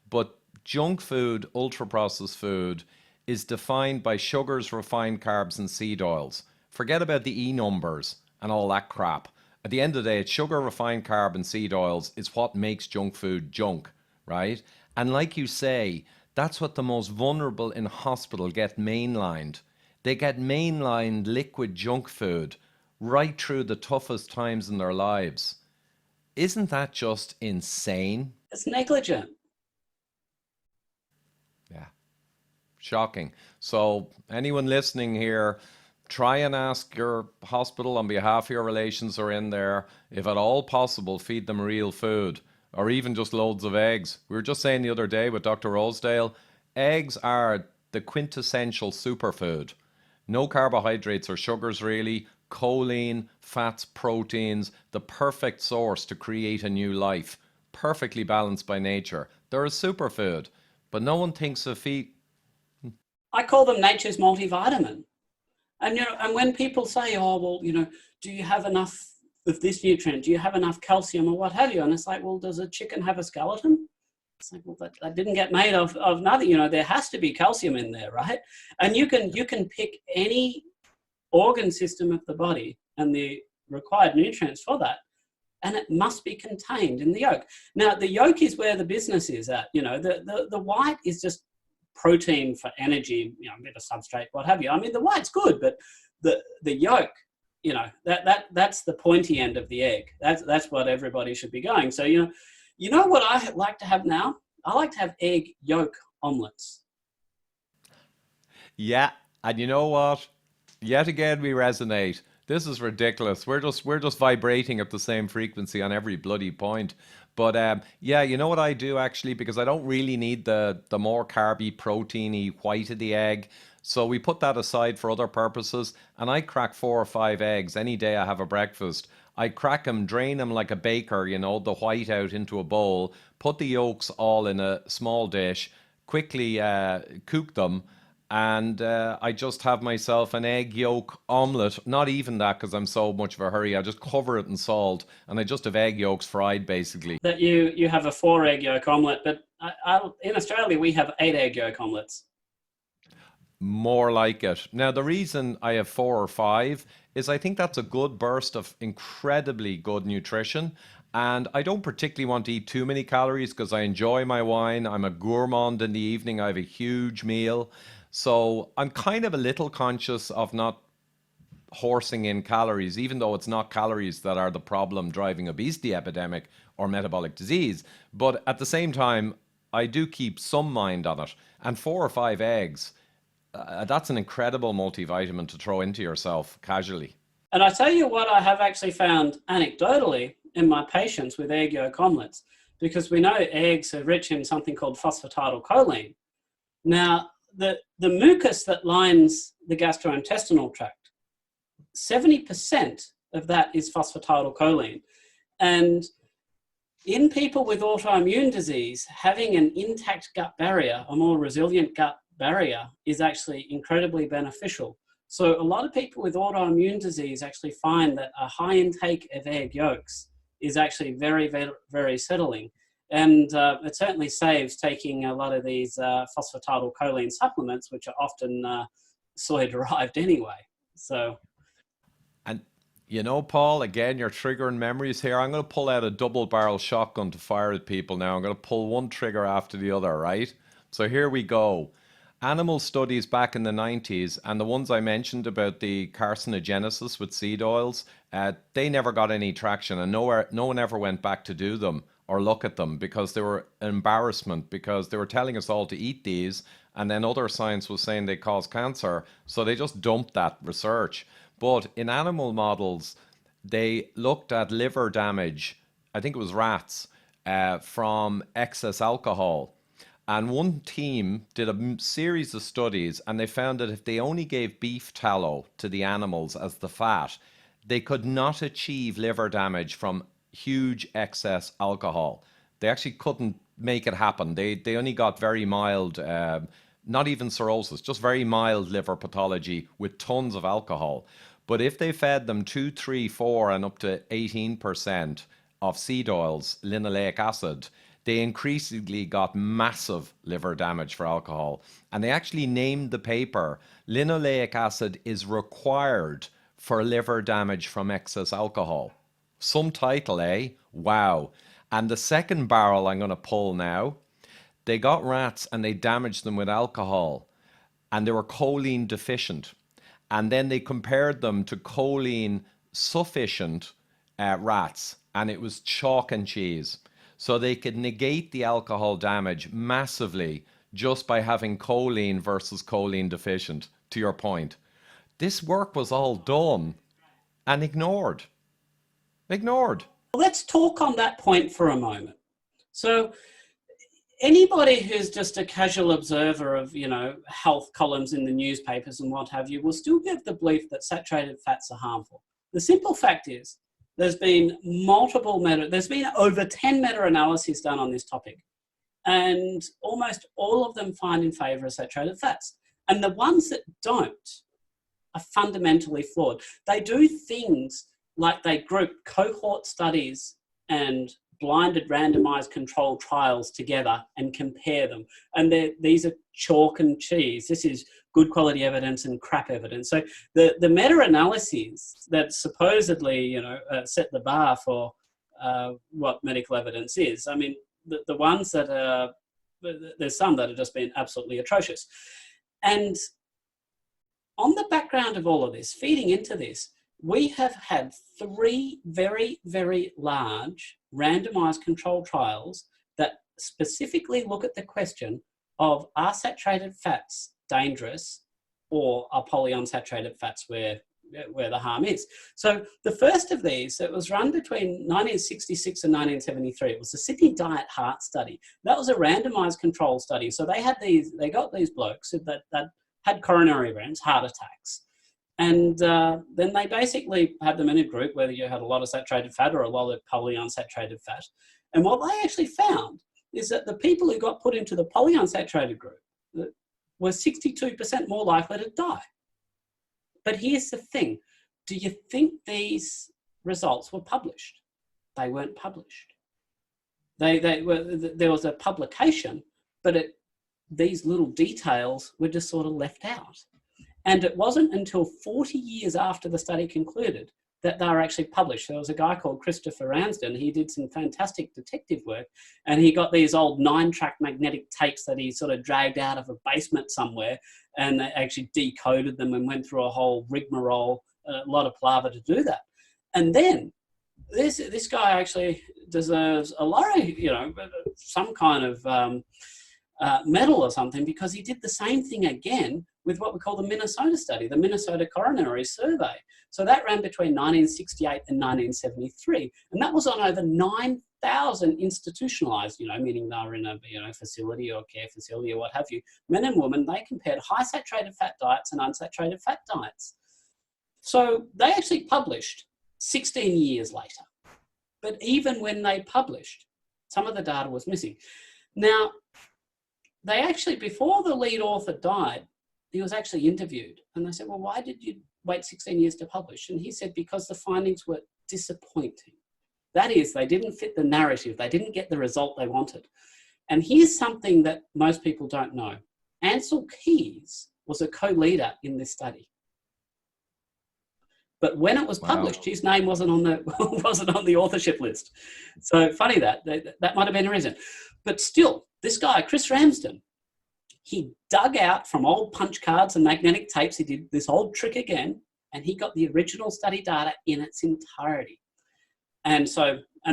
But junk food, ultra processed food, is defined by sugars, refined carbs, and seed oils. Forget about the E numbers and all that crap. At the end of the day, it's sugar, refined carb, and seed oils is what makes junk food junk, right? And like you say, that's what the most vulnerable in hospital get mainlined. They get mainlined liquid junk food right through the toughest times in their lives. Isn't that just insane? It's negligent. Yeah, shocking. So anyone listening here, try and ask your hospital on behalf of your relations who are in there, if at all possible, feed them real food, or even just loads of eggs. We were just saying the other day with Dr. Rosedale, eggs are the quintessential superfood. No carbohydrates or sugars really, choline, fats, proteins, the perfect source to create a new life. Perfectly balanced by nature. They're a superfood, but no one thinks of feed. I call them nature's multivitamin. And and when people say, oh, well, do you have enough of this nutrient? Do you have enough calcium or what have you? And it's like, well, does a chicken have a skeleton? It's like, well, that didn't get made of nothing. There has to be calcium in there, right? And you can pick any organ system of the body and the required nutrients for that, and it must be contained in the yolk. Now, the yolk is where the business is at. The white is just protein for energy, a bit of substrate, what have you. I mean, the white's good, but the yolk, that's the pointy end of the egg. That's what everybody should be going. So, you know what I like to have now? I like to have egg yolk omelets. Yeah, and you know what? Yet again, we resonate. This is ridiculous. We're just vibrating at the same frequency on every bloody point. But yeah, you know what I do actually, because I don't really need the more carby, proteiny white of the egg. So we put that aside for other purposes, and I crack 4 or 5 eggs any day I have a breakfast. I crack them, drain them like a baker, the white out into a bowl, put the yolks all in a small dish, quickly cook them, and I just have myself an egg yolk omelette. Not even that, because I'm so much of a hurry. I just cover it in salt, and I just have egg yolks fried, basically. That you have a 4 egg yolk omelette, but in Australia we have 8 egg yolk omelettes. More like it. Now, the reason I have 4 or 5 is I think that's a good burst of incredibly good nutrition. And I don't particularly want to eat too many calories because I enjoy my wine. I'm a gourmand in the evening. I have a huge meal. So I'm kind of a little conscious of not horsing in calories, even though it's not calories that are the problem driving obesity epidemic or metabolic disease. But at the same time, I do keep some mind on it. And 4 or 5 eggs, that's an incredible multivitamin to throw into yourself casually. And I tell you what, I have actually found anecdotally in my patients with egg yolk omelets, because we know eggs are rich in something called phosphatidylcholine. Now, the mucus that lines the gastrointestinal tract, 70% of that is phosphatidylcholine. And in people with autoimmune disease, having an intact gut barrier, a more resilient gut barrier, is actually incredibly beneficial. So a lot of people with autoimmune disease actually find that a high intake of egg yolks is actually very, very, very settling. And it certainly saves taking a lot of these phosphatidylcholine supplements, which are often soy derived anyway. So, And you know, Paul, again, you're triggering memories here. I'm going to pull out a double barrel shotgun to fire at people now. I'm going to pull one trigger after the other, right? So here we go. Animal studies back in the 90s, and the ones I mentioned about the carcinogenesis with seed oils, they never got any traction, and no one ever went back to do them or look at them because they were an embarrassment, because they were telling us all to eat these, and then other science was saying they cause cancer, so they just dumped that research. But in animal models, they looked at liver damage, I think it was rats, from excess alcohol. And one team did a series of studies, and they found that if they only gave beef tallow to the animals as the fat, they could not achieve liver damage from huge excess alcohol. They actually couldn't make it happen. They only got very mild, not even cirrhosis, just very mild liver pathology with tons of alcohol. But if they fed them 2, 3, 4, and up to 18% of seed oils, linoleic acid, they increasingly got massive liver damage for alcohol. And they actually named the paper, Linoleic Acid is Required for Liver Damage from Excess Alcohol. Some title, eh? Wow. And the second barrel I'm going to pull now, they got rats and they damaged them with alcohol, and they were choline deficient. And then they compared them to choline sufficient rats, and it was chalk and cheese. So they could negate the alcohol damage massively just by having choline versus choline deficient, to your point. This work was all done and ignored. Ignored. let's talk on that point for a moment. So anybody who's just a casual observer of, health columns in the newspapers and what have you, will still give the belief that saturated fats are harmful. The simple fact is, there's been over 10 meta-analyses done on this topic, and almost all of them find in favor of saturated fats. And the ones that don't are fundamentally flawed. They do things like they group cohort studies and blinded randomized controlled trials together and compare them. And these are chalk and cheese. This is good quality evidence and crap evidence. So the meta-analyses that supposedly, set the bar for what medical evidence is, I mean, the ones that are, there's some that have just been absolutely atrocious. And on the background of all of this, feeding into this, we have had 3 very, very large randomized controlled trials that specifically look at the question of, are saturated fats dangerous, or are polyunsaturated fats where the harm is? So the first of these, it was run between 1966 and 1973. It was the Sydney Diet Heart Study. That was a randomized control study. So they got these blokes that had coronary events, heart attacks. And then they basically had them in a group, whether you had a lot of saturated fat or a lot of polyunsaturated fat. And what they actually found is that the people who got put into the polyunsaturated group were 62% more likely to die. But here's the thing. Do you think these results were published? They weren't published. There was a publication, but these little details were just sort of left out. And it wasn't until 40 years after the study concluded that they were actually published. There was a guy called Christopher Ramsden. He did some fantastic detective work, and he got these old 9-track magnetic tapes that he sort of dragged out of a basement somewhere, and they actually decoded them and went through a whole rigmarole, a lot of palaver to do that. And then this guy actually deserves a lorry, some kind of medal or something, because he did the same thing again with what we call the Minnesota study, the Minnesota Coronary Survey. So that ran between 1968 and 1973, and that was on over 9,000 institutionalized, meaning they were in a facility or care facility or what have you, men and women. They compared high saturated fat diets and unsaturated fat diets. So they actually published 16 years later. But even when they published, some of the data was missing. Now, they actually, before the lead author died, he was actually interviewed. And they said, well, why did you wait 16 years to publish? And he said, because the findings were disappointing. That is, they didn't fit the narrative. They didn't get the result they wanted. And here's something that most people don't know. Ansel Keys was a co-leader in this study. But when it was published, his name wasn't on the authorship list. So funny that might have been a reason. But still, this guy, Chris Ramsden, he dug out from old punch cards and magnetic tapes. He did this old trick again, and he got the original study data in its entirety. And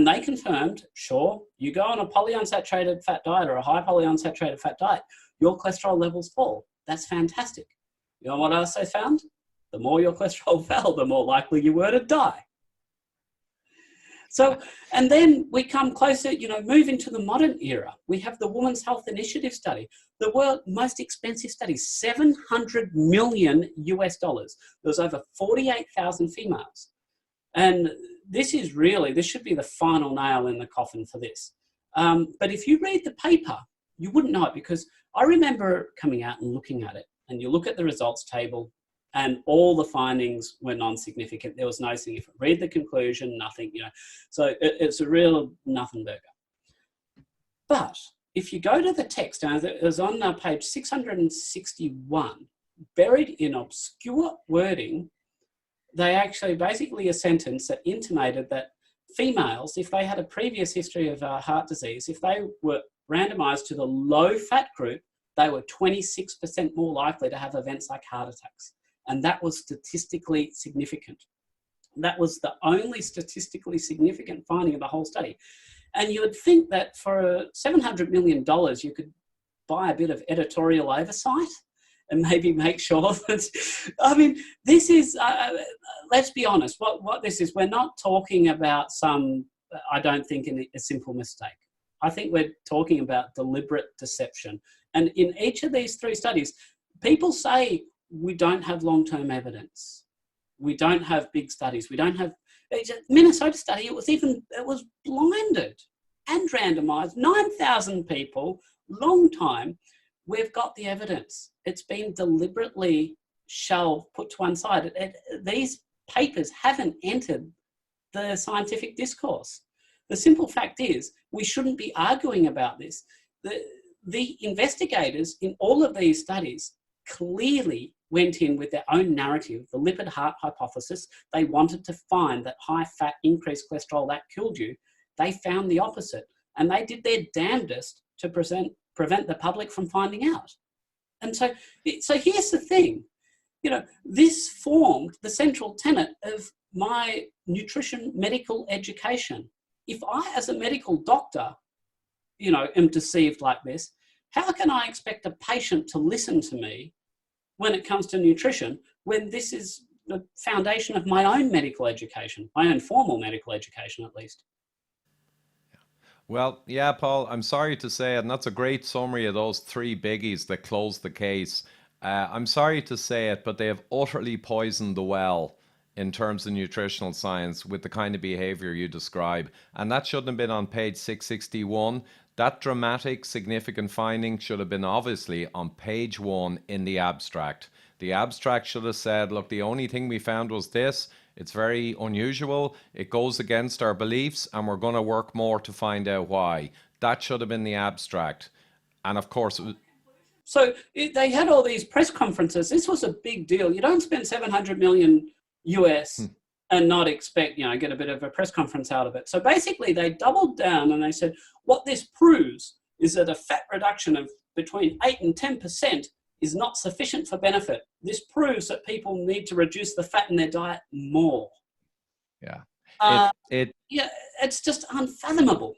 they confirmed, sure, you go on a polyunsaturated fat diet or a high polyunsaturated fat diet, your cholesterol levels fall. That's fantastic. You know what else they found? The more your cholesterol fell, the more likely you were to die. So, and then we come closer, move into the modern era. We have the Women's Health Initiative study, the world's most expensive study, $700 million US. There was over 48,000 females. And this should be the final nail in the coffin for this. But if you read the paper, you wouldn't know it, because I remember coming out and looking at it, and you look at the results table, and all the findings were non-significant. There was no significant. Read the conclusion, nothing, So it's a real nothing burger. But if you go to the text, and it was on page 661, buried in obscure wording, they actually basically a sentence that intimated that females, if they had a previous history of heart disease, if they were randomized to the low-fat group, they were 26% more likely to have events like heart attacks. And that was statistically significant. That was the only statistically significant finding of the whole study. And you would think that for $700 million, you could buy a bit of editorial oversight and maybe make sure that, this is, let's be honest, what this is, we're not talking about I don't think, a simple mistake. I think we're talking about deliberate deception. And in each of these 3 studies, people say, we don't have long-term evidence. We don't have big studies. We don't have Minnesota study. It was blinded and randomized, 9,000 people, long time. We've got the evidence. It's been deliberately shelved, put to one side. These papers haven't entered the scientific discourse. The simple fact is, we shouldn't be arguing about this. The investigators in all of these studies clearly went in with their own narrative, the lipid heart hypothesis. They wanted to find that high fat, increased cholesterol, that killed you. They found the opposite, and they did their damnedest to prevent the public from finding out. And so here's the thing, this formed the central tenet of my nutrition medical education. If I, as a medical doctor, am deceived like this, how can I expect a patient to listen to me when it comes to nutrition, when this is the foundation of my own medical education, my own formal medical education, at least? Well, yeah, Paul, I'm sorry to say it, and that's a great summary of those 3 biggies that closed the case. I'm sorry to say it, but they have utterly poisoned the well in terms of nutritional science with the kind of behavior you describe. And that shouldn't have been on page 661. That dramatic, significant finding should have been obviously on page 1 in the abstract. The abstract should have said, look, the only thing we found was this. It's very unusual. It goes against our beliefs, and we're going to work more to find out why. That should have been the abstract. And of course, They had all these press conferences. This was a big deal. You don't spend 700 million US and not expect, get a bit of a press conference out of it. So basically they doubled down and they said, what this proves is that a fat reduction of between 8 and 10% is not sufficient for benefit. This proves that people need to reduce the fat in their diet more. Yeah. Yeah, it's just unfathomable.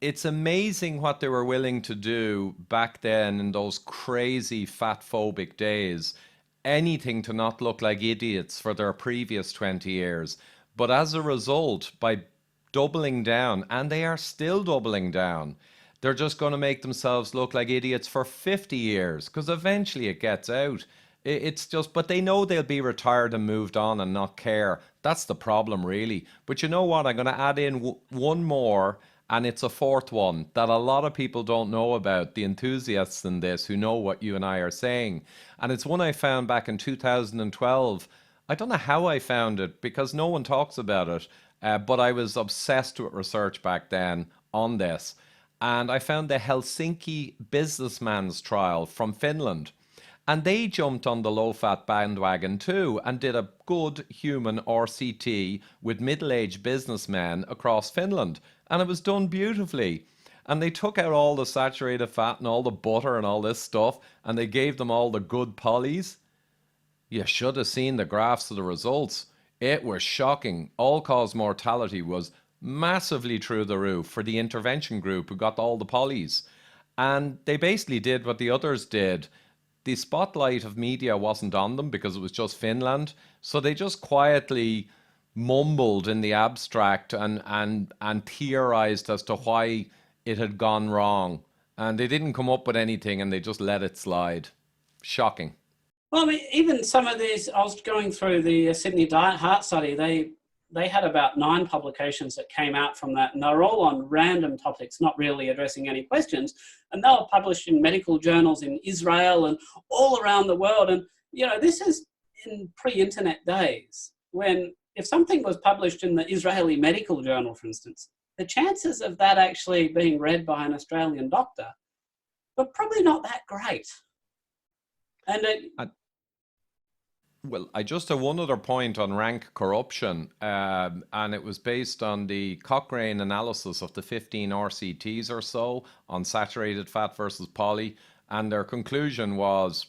It's amazing what they were willing to do back then in those crazy fat-phobic days. Anything to not look like idiots for their previous 20 years. But as a result, by doubling down, and they are still doubling down, they're just going to make themselves look like idiots for 50 years, because eventually it gets out. It's just, but they know they'll be retired and moved on and not care. That's the problem, really. But you know what? I'm going to add in one more, and it's a fourth one that a lot of people don't know about, the enthusiasts in this who know what you and I are saying. And it's one I found back in 2012. I don't know how I found it because no one talks about it, but I was obsessed with research back then on this. And I found the Helsinki businessman's trial from Finland. And they jumped on the low-fat bandwagon too and did a good human RCT with middle-aged businessmen across Finland. And it was done beautifully. And they took out all the saturated fat and all the butter and all this stuff, and they gave them all the good polys. You should have seen the graphs of the results. It was shocking. All-cause mortality was massively through the roof for the intervention group who got all the polys. And they basically did what the others did. The spotlight of media wasn't on them because it was just Finland. So they just quietly mumbled in the abstract and theorized as to why it had gone wrong. And they didn't come up with anything and they just let it slide. Shocking. Well, I mean, even some of these, I was going through the Sydney Diet Heart Study, they had about 9 publications that came out from that, and they were all on random topics, not really addressing any questions. And they were published in medical journals in Israel and all around the world. And, this is in pre-internet days when if something was published in the Israeli medical journal, for instance, the chances of that actually being read by an Australian doctor were probably not that great. And well, I just have one other point on rank corruption, and it was based on the Cochrane analysis of the 15 RCTs or so on saturated fat versus poly, and their conclusion was,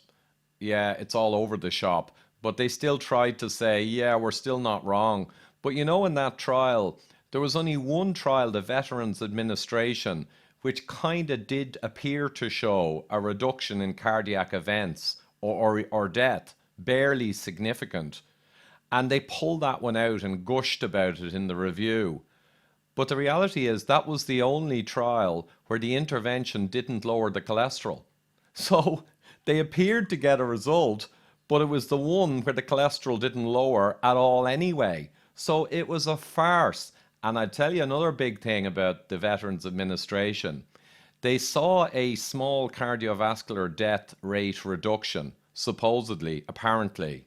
yeah, it's all over the shop. But they still tried to say, yeah, we're still not wrong. But in that trial, there was only one trial, the Veterans Administration, which kind of did appear to show a reduction in cardiac events or death. Barely significant. And they pulled that one out and gushed about it in the review. But the reality is that was the only trial where the intervention didn't lower the cholesterol. So they appeared to get a result, but it was the one where the cholesterol didn't lower at all anyway. So it was a farce. And I'd tell you another big thing about the Veterans Administration. They saw a small cardiovascular death rate reduction, supposedly, apparently,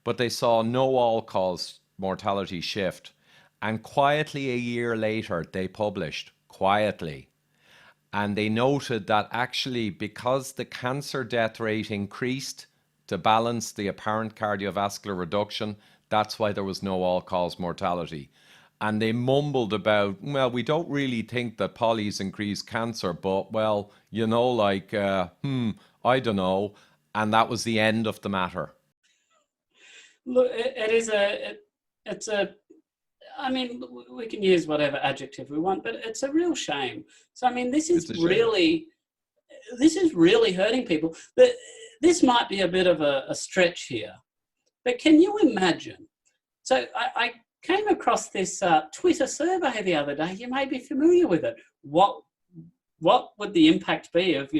but they saw no all-cause mortality shift. And quietly a year later, they published, quietly, and they noted that actually because the cancer death rate increased to balance the apparent cardiovascular reduction, that's why there was no all-cause mortality. And they mumbled about, well, we don't really think that polys increase cancer, but, well, I don't know. And that was the end of the matter. Look, I mean, we can use whatever adjective we want, but it's a real shame. So, I mean, this is really hurting people. This might be a bit of a stretch here, but can you imagine? So I came across this Twitter survey the other day. You may be familiar with it. What would the impact be of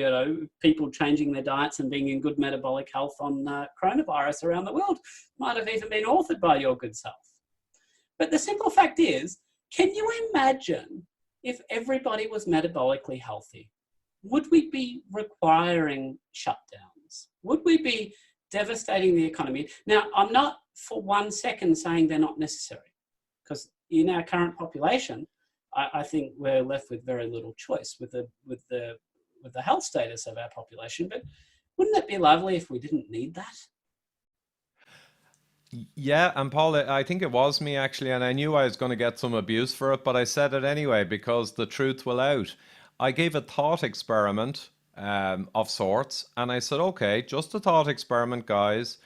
people changing their diets and being in good metabolic health on coronavirus around the world? Might have even been authored by your good self. But the simple fact is, can you imagine if everybody was metabolically healthy? Would we be requiring shutdowns? Would we be devastating the economy? Now, I'm not for 1 second saying they're not necessary, because in our current population, I think we're left with very little choice with the with the health status of our population. But wouldn't it be lovely if we didn't need that? Yeah, and Paul, I think it was me actually, and I knew I was going to get some abuse for it, but I said it anyway because the truth will out. I gave a thought experiment of sorts, and I said, okay, just a thought experiment, guys.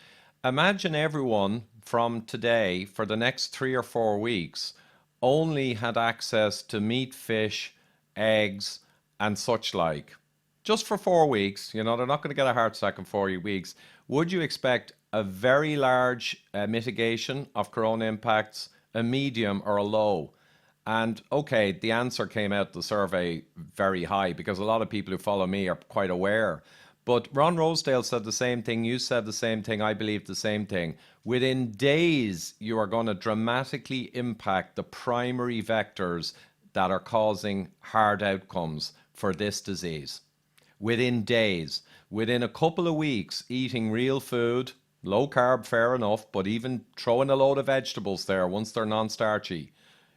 Imagine everyone from today for the next 3 or 4 weeks only had access to meat, fish, eggs, and such like. Just for 4 weeks, they're not going to get a heart attack in 4 weeks. Would you expect a very large mitigation of corona impacts, a medium, or a low? And okay, the answer came out the survey very high because a lot of people who follow me are quite aware. But Ron Rosedale said the same thing. You said the same thing. I believe the same thing. Within days, you are going to dramatically impact the primary vectors that are causing hard outcomes for this disease. Within days, within a couple of weeks, eating real food, low carb, fair enough, but even throwing a load of vegetables there once they're non-starchy,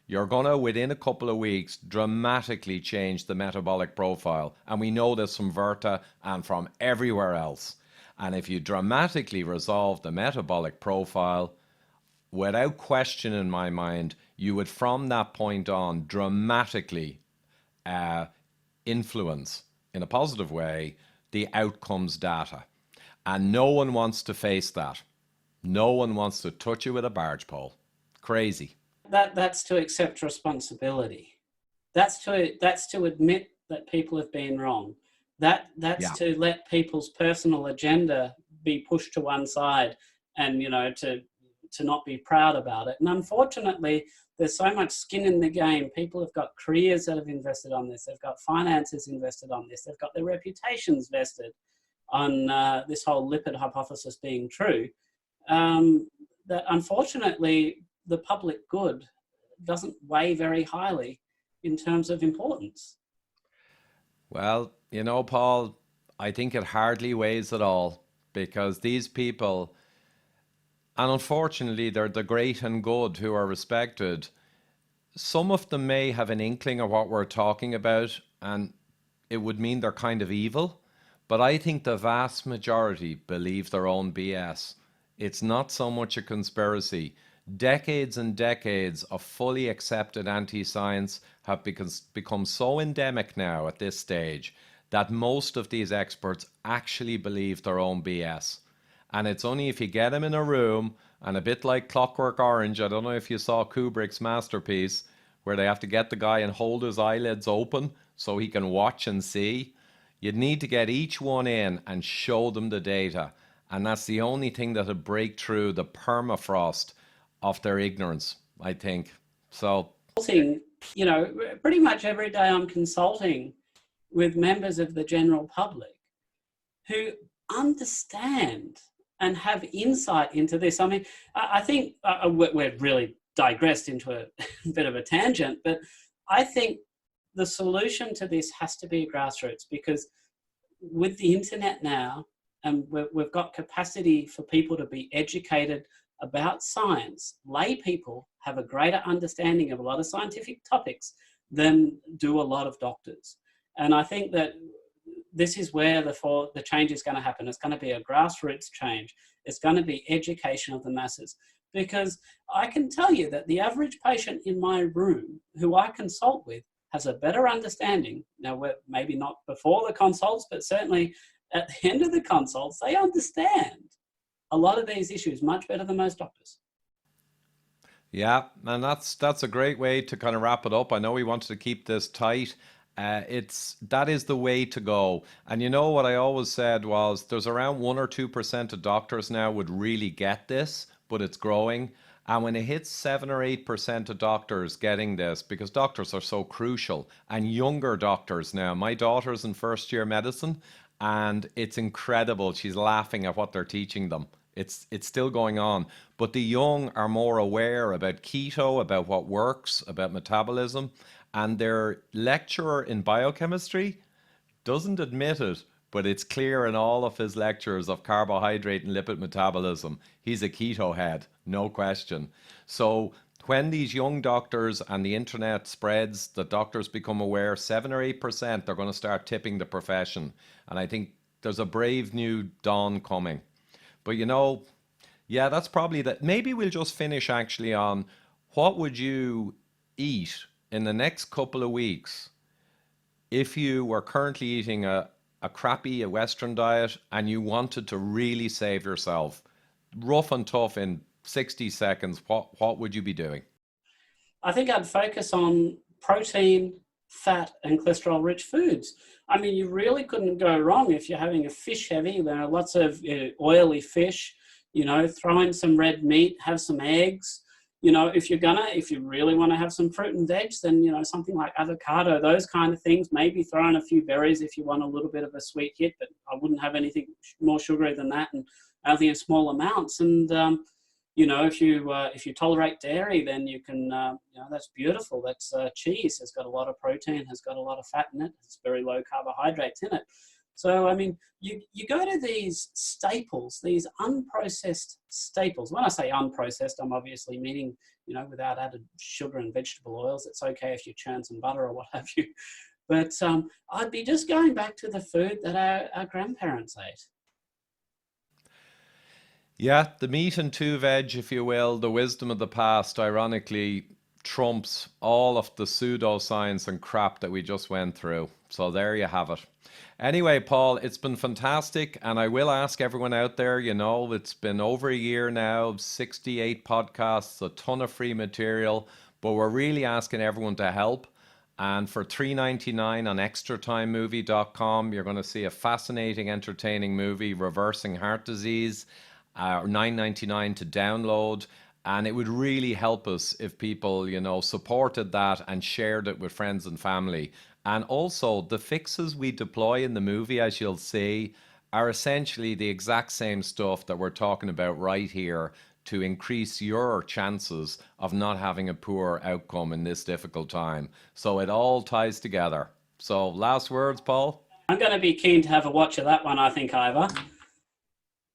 you're going to, within a couple of weeks, dramatically change the metabolic profile. And we know this from Verta and from everywhere else. And if you dramatically resolve the metabolic profile, without question in my mind, you would from that point on dramatically influence, in a positive way, the outcomes data. And no one wants to face that. No one wants to touch you with a barge pole. Crazy. That's to accept responsibility. That's to admit that people have been wrong. That's Yeah. to let people's personal agenda be pushed to one side, and to not be proud about it. And unfortunately, there's so much skin in the game. People have got careers that have invested on this. They've got finances invested on this. They've got their reputations vested on this whole lipid hypothesis being true. That unfortunately, the public good doesn't weigh very highly in terms of importance. Well, Paul, I think it hardly weighs at all because these people, and unfortunately, they're the great and good who are respected. Some of them may have an inkling of what we're talking about, and it would mean they're kind of evil. But I think the vast majority believe their own BS. It's not so much a conspiracy. Decades and decades of fully accepted anti-science have become so endemic now at this stage that most of these experts actually believe their own BS. And it's only if you get them in a room, and a bit like Clockwork Orange, I don't know if you saw Kubrick's masterpiece, where they have to get the guy and hold his eyelids open so he can watch and see. You'd need to get each one in and show them the data. And that's the only thing that'll break through the permafrost of their ignorance, I think. So, pretty much every day I'm consulting with members of the general public who understand and have insight into this. I mean, I think we're really digressed into a bit of a tangent, but I think the solution to this has to be grassroots, because with the internet now, and we've got capacity for people to be educated about science. Lay people have a greater understanding of a lot of scientific topics than do a lot of doctors. And I think that this is where the change is going to happen. It's going to be a grassroots change. It's going to be education of the masses. Because I can tell you that the average patient in my room who I consult with has a better understanding. Now, maybe not before the consults, but certainly at the end of the consults, they understand a lot of these issues much better than most doctors. yeah, and that's a great way to kind of wrap it up. I know we wanted to keep this tight. That is the way to go. And what I always said was there's around 1 or 2% of doctors now would really get this, but it's growing. And when it hits 7 or 8% of doctors getting this, because doctors are so crucial, and younger doctors now, my daughter's in first year medicine, and it's incredible. She's laughing at what they're teaching them. It's still going on, but the young are more aware about keto, about what works, about metabolism, and their lecturer in biochemistry doesn't admit it, but it's clear in all of his lectures of carbohydrate and lipid metabolism. He's a keto head, no question. So when these young doctors and the internet spreads, the doctors become aware, 7 or 8%, they're going to start tipping the profession. And I think there's a brave new dawn coming. But yeah, that's probably that. Maybe we'll just finish actually on what would you eat in the next couple of weeks if you were currently eating a Western diet and you wanted to really save yourself, rough and tough in 60 seconds, what would you be doing? I think I'd focus on protein, fat, and cholesterol-rich foods. I mean, you really couldn't go wrong if you're having a fish heavy. There are lots of oily fish. Throw in some red meat, have some eggs. If you really want to have some fruit and veg, then, something like avocado, those kind of things. Maybe throw in a few berries if you want a little bit of a sweet hit, but I wouldn't have anything more sugary than that, and only in small amounts. And, if you tolerate dairy, then you can, that's beautiful. That's cheese. Has got a lot of protein, has got a lot of fat in it. It's very low carbohydrates in it. So, I mean, you go to these staples, these unprocessed staples. When I say unprocessed, I'm obviously meaning, without added sugar and vegetable oils. It's okay if you churn some butter or what have you. But I'd be just going back to the food that our grandparents ate. Yeah, the meat and two veg, if you will, the wisdom of the past, ironically, trumps all of the pseudoscience and crap that we just went through. So there you have it. Anyway, Paul, it's been fantastic. And I will ask everyone out there, it's been over a year now, 68 podcasts, a ton of free material, but we're really asking everyone to help. And for $3.99 on extratimemovie.com, you're going to see a fascinating, entertaining movie, Reversing Heart Disease, or $9.99 to download. And it would really help us if people, supported that and shared it with friends and family. And also, the fixes we deploy in the movie, as you'll see, are essentially the exact same stuff that we're talking about right here to increase your chances of not having a poor outcome in this difficult time. So it all ties together. So last words, Paul? I'm going to be keen to have a watch of that one, I think, Ivor.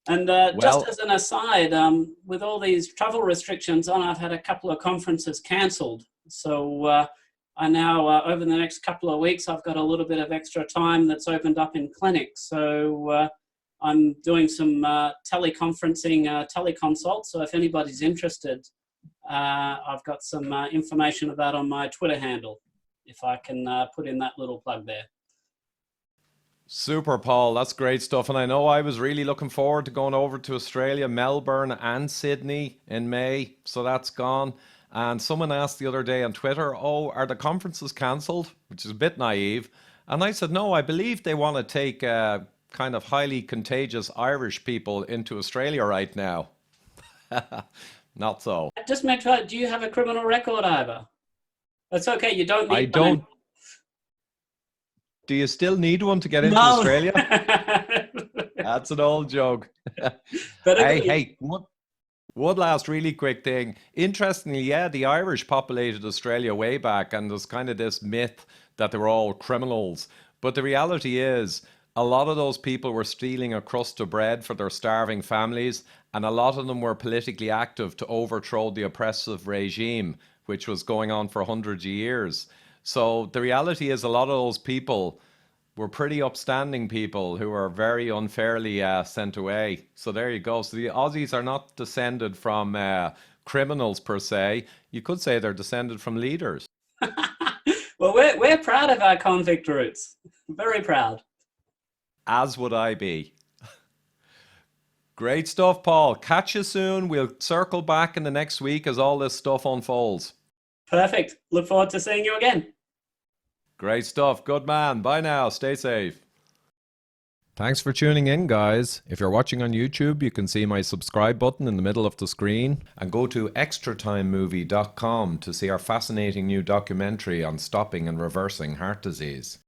And just as an aside, with all these travel restrictions on, I've had a couple of conferences cancelled. So I now, over the next couple of weeks, I've got a little bit of extra time that's opened up in clinics. So I'm doing some teleconferencing, teleconsults. So if anybody's interested, I've got some information of that on my Twitter handle, if I can put in that little plug there. Super, Paul. That's great stuff. And I know I was really looking forward to going over to Australia, Melbourne and Sydney in May. So that's gone. And someone asked the other day on Twitter, are the conferences cancelled? Which is a bit naive. And I said, no, I believe they want to take kind of highly contagious Irish people into Australia right now. Not so. Just make sure, do you have a criminal record, Ivor? That's okay. You don't need I don't. Do you still need one to get into Australia? That's an old joke. But hey, one last really quick thing. Interestingly, yeah, the Irish populated Australia way back, and there's kind of this myth that they were all criminals. But the reality is, a lot of those people were stealing a crust of bread for their starving families, and a lot of them were politically active to overthrow the oppressive regime, which was going on for hundreds of years. So the reality is a lot of those people were pretty upstanding people who were very unfairly sent away. So there you go. So the Aussies are not descended from criminals per se. You could say they're descended from leaders. Well, we're proud of our convict roots. Very proud. As would I be. Great stuff, Paul. Catch you soon. We'll circle back in the next week as all this stuff unfolds. Perfect. Look forward to seeing you again. Great stuff. Good man. Bye now. Stay safe. Thanks for tuning in, guys. If you're watching on YouTube, you can see my subscribe button in the middle of the screen, and go to extratimemovie.com to see our fascinating new documentary on stopping and reversing heart disease.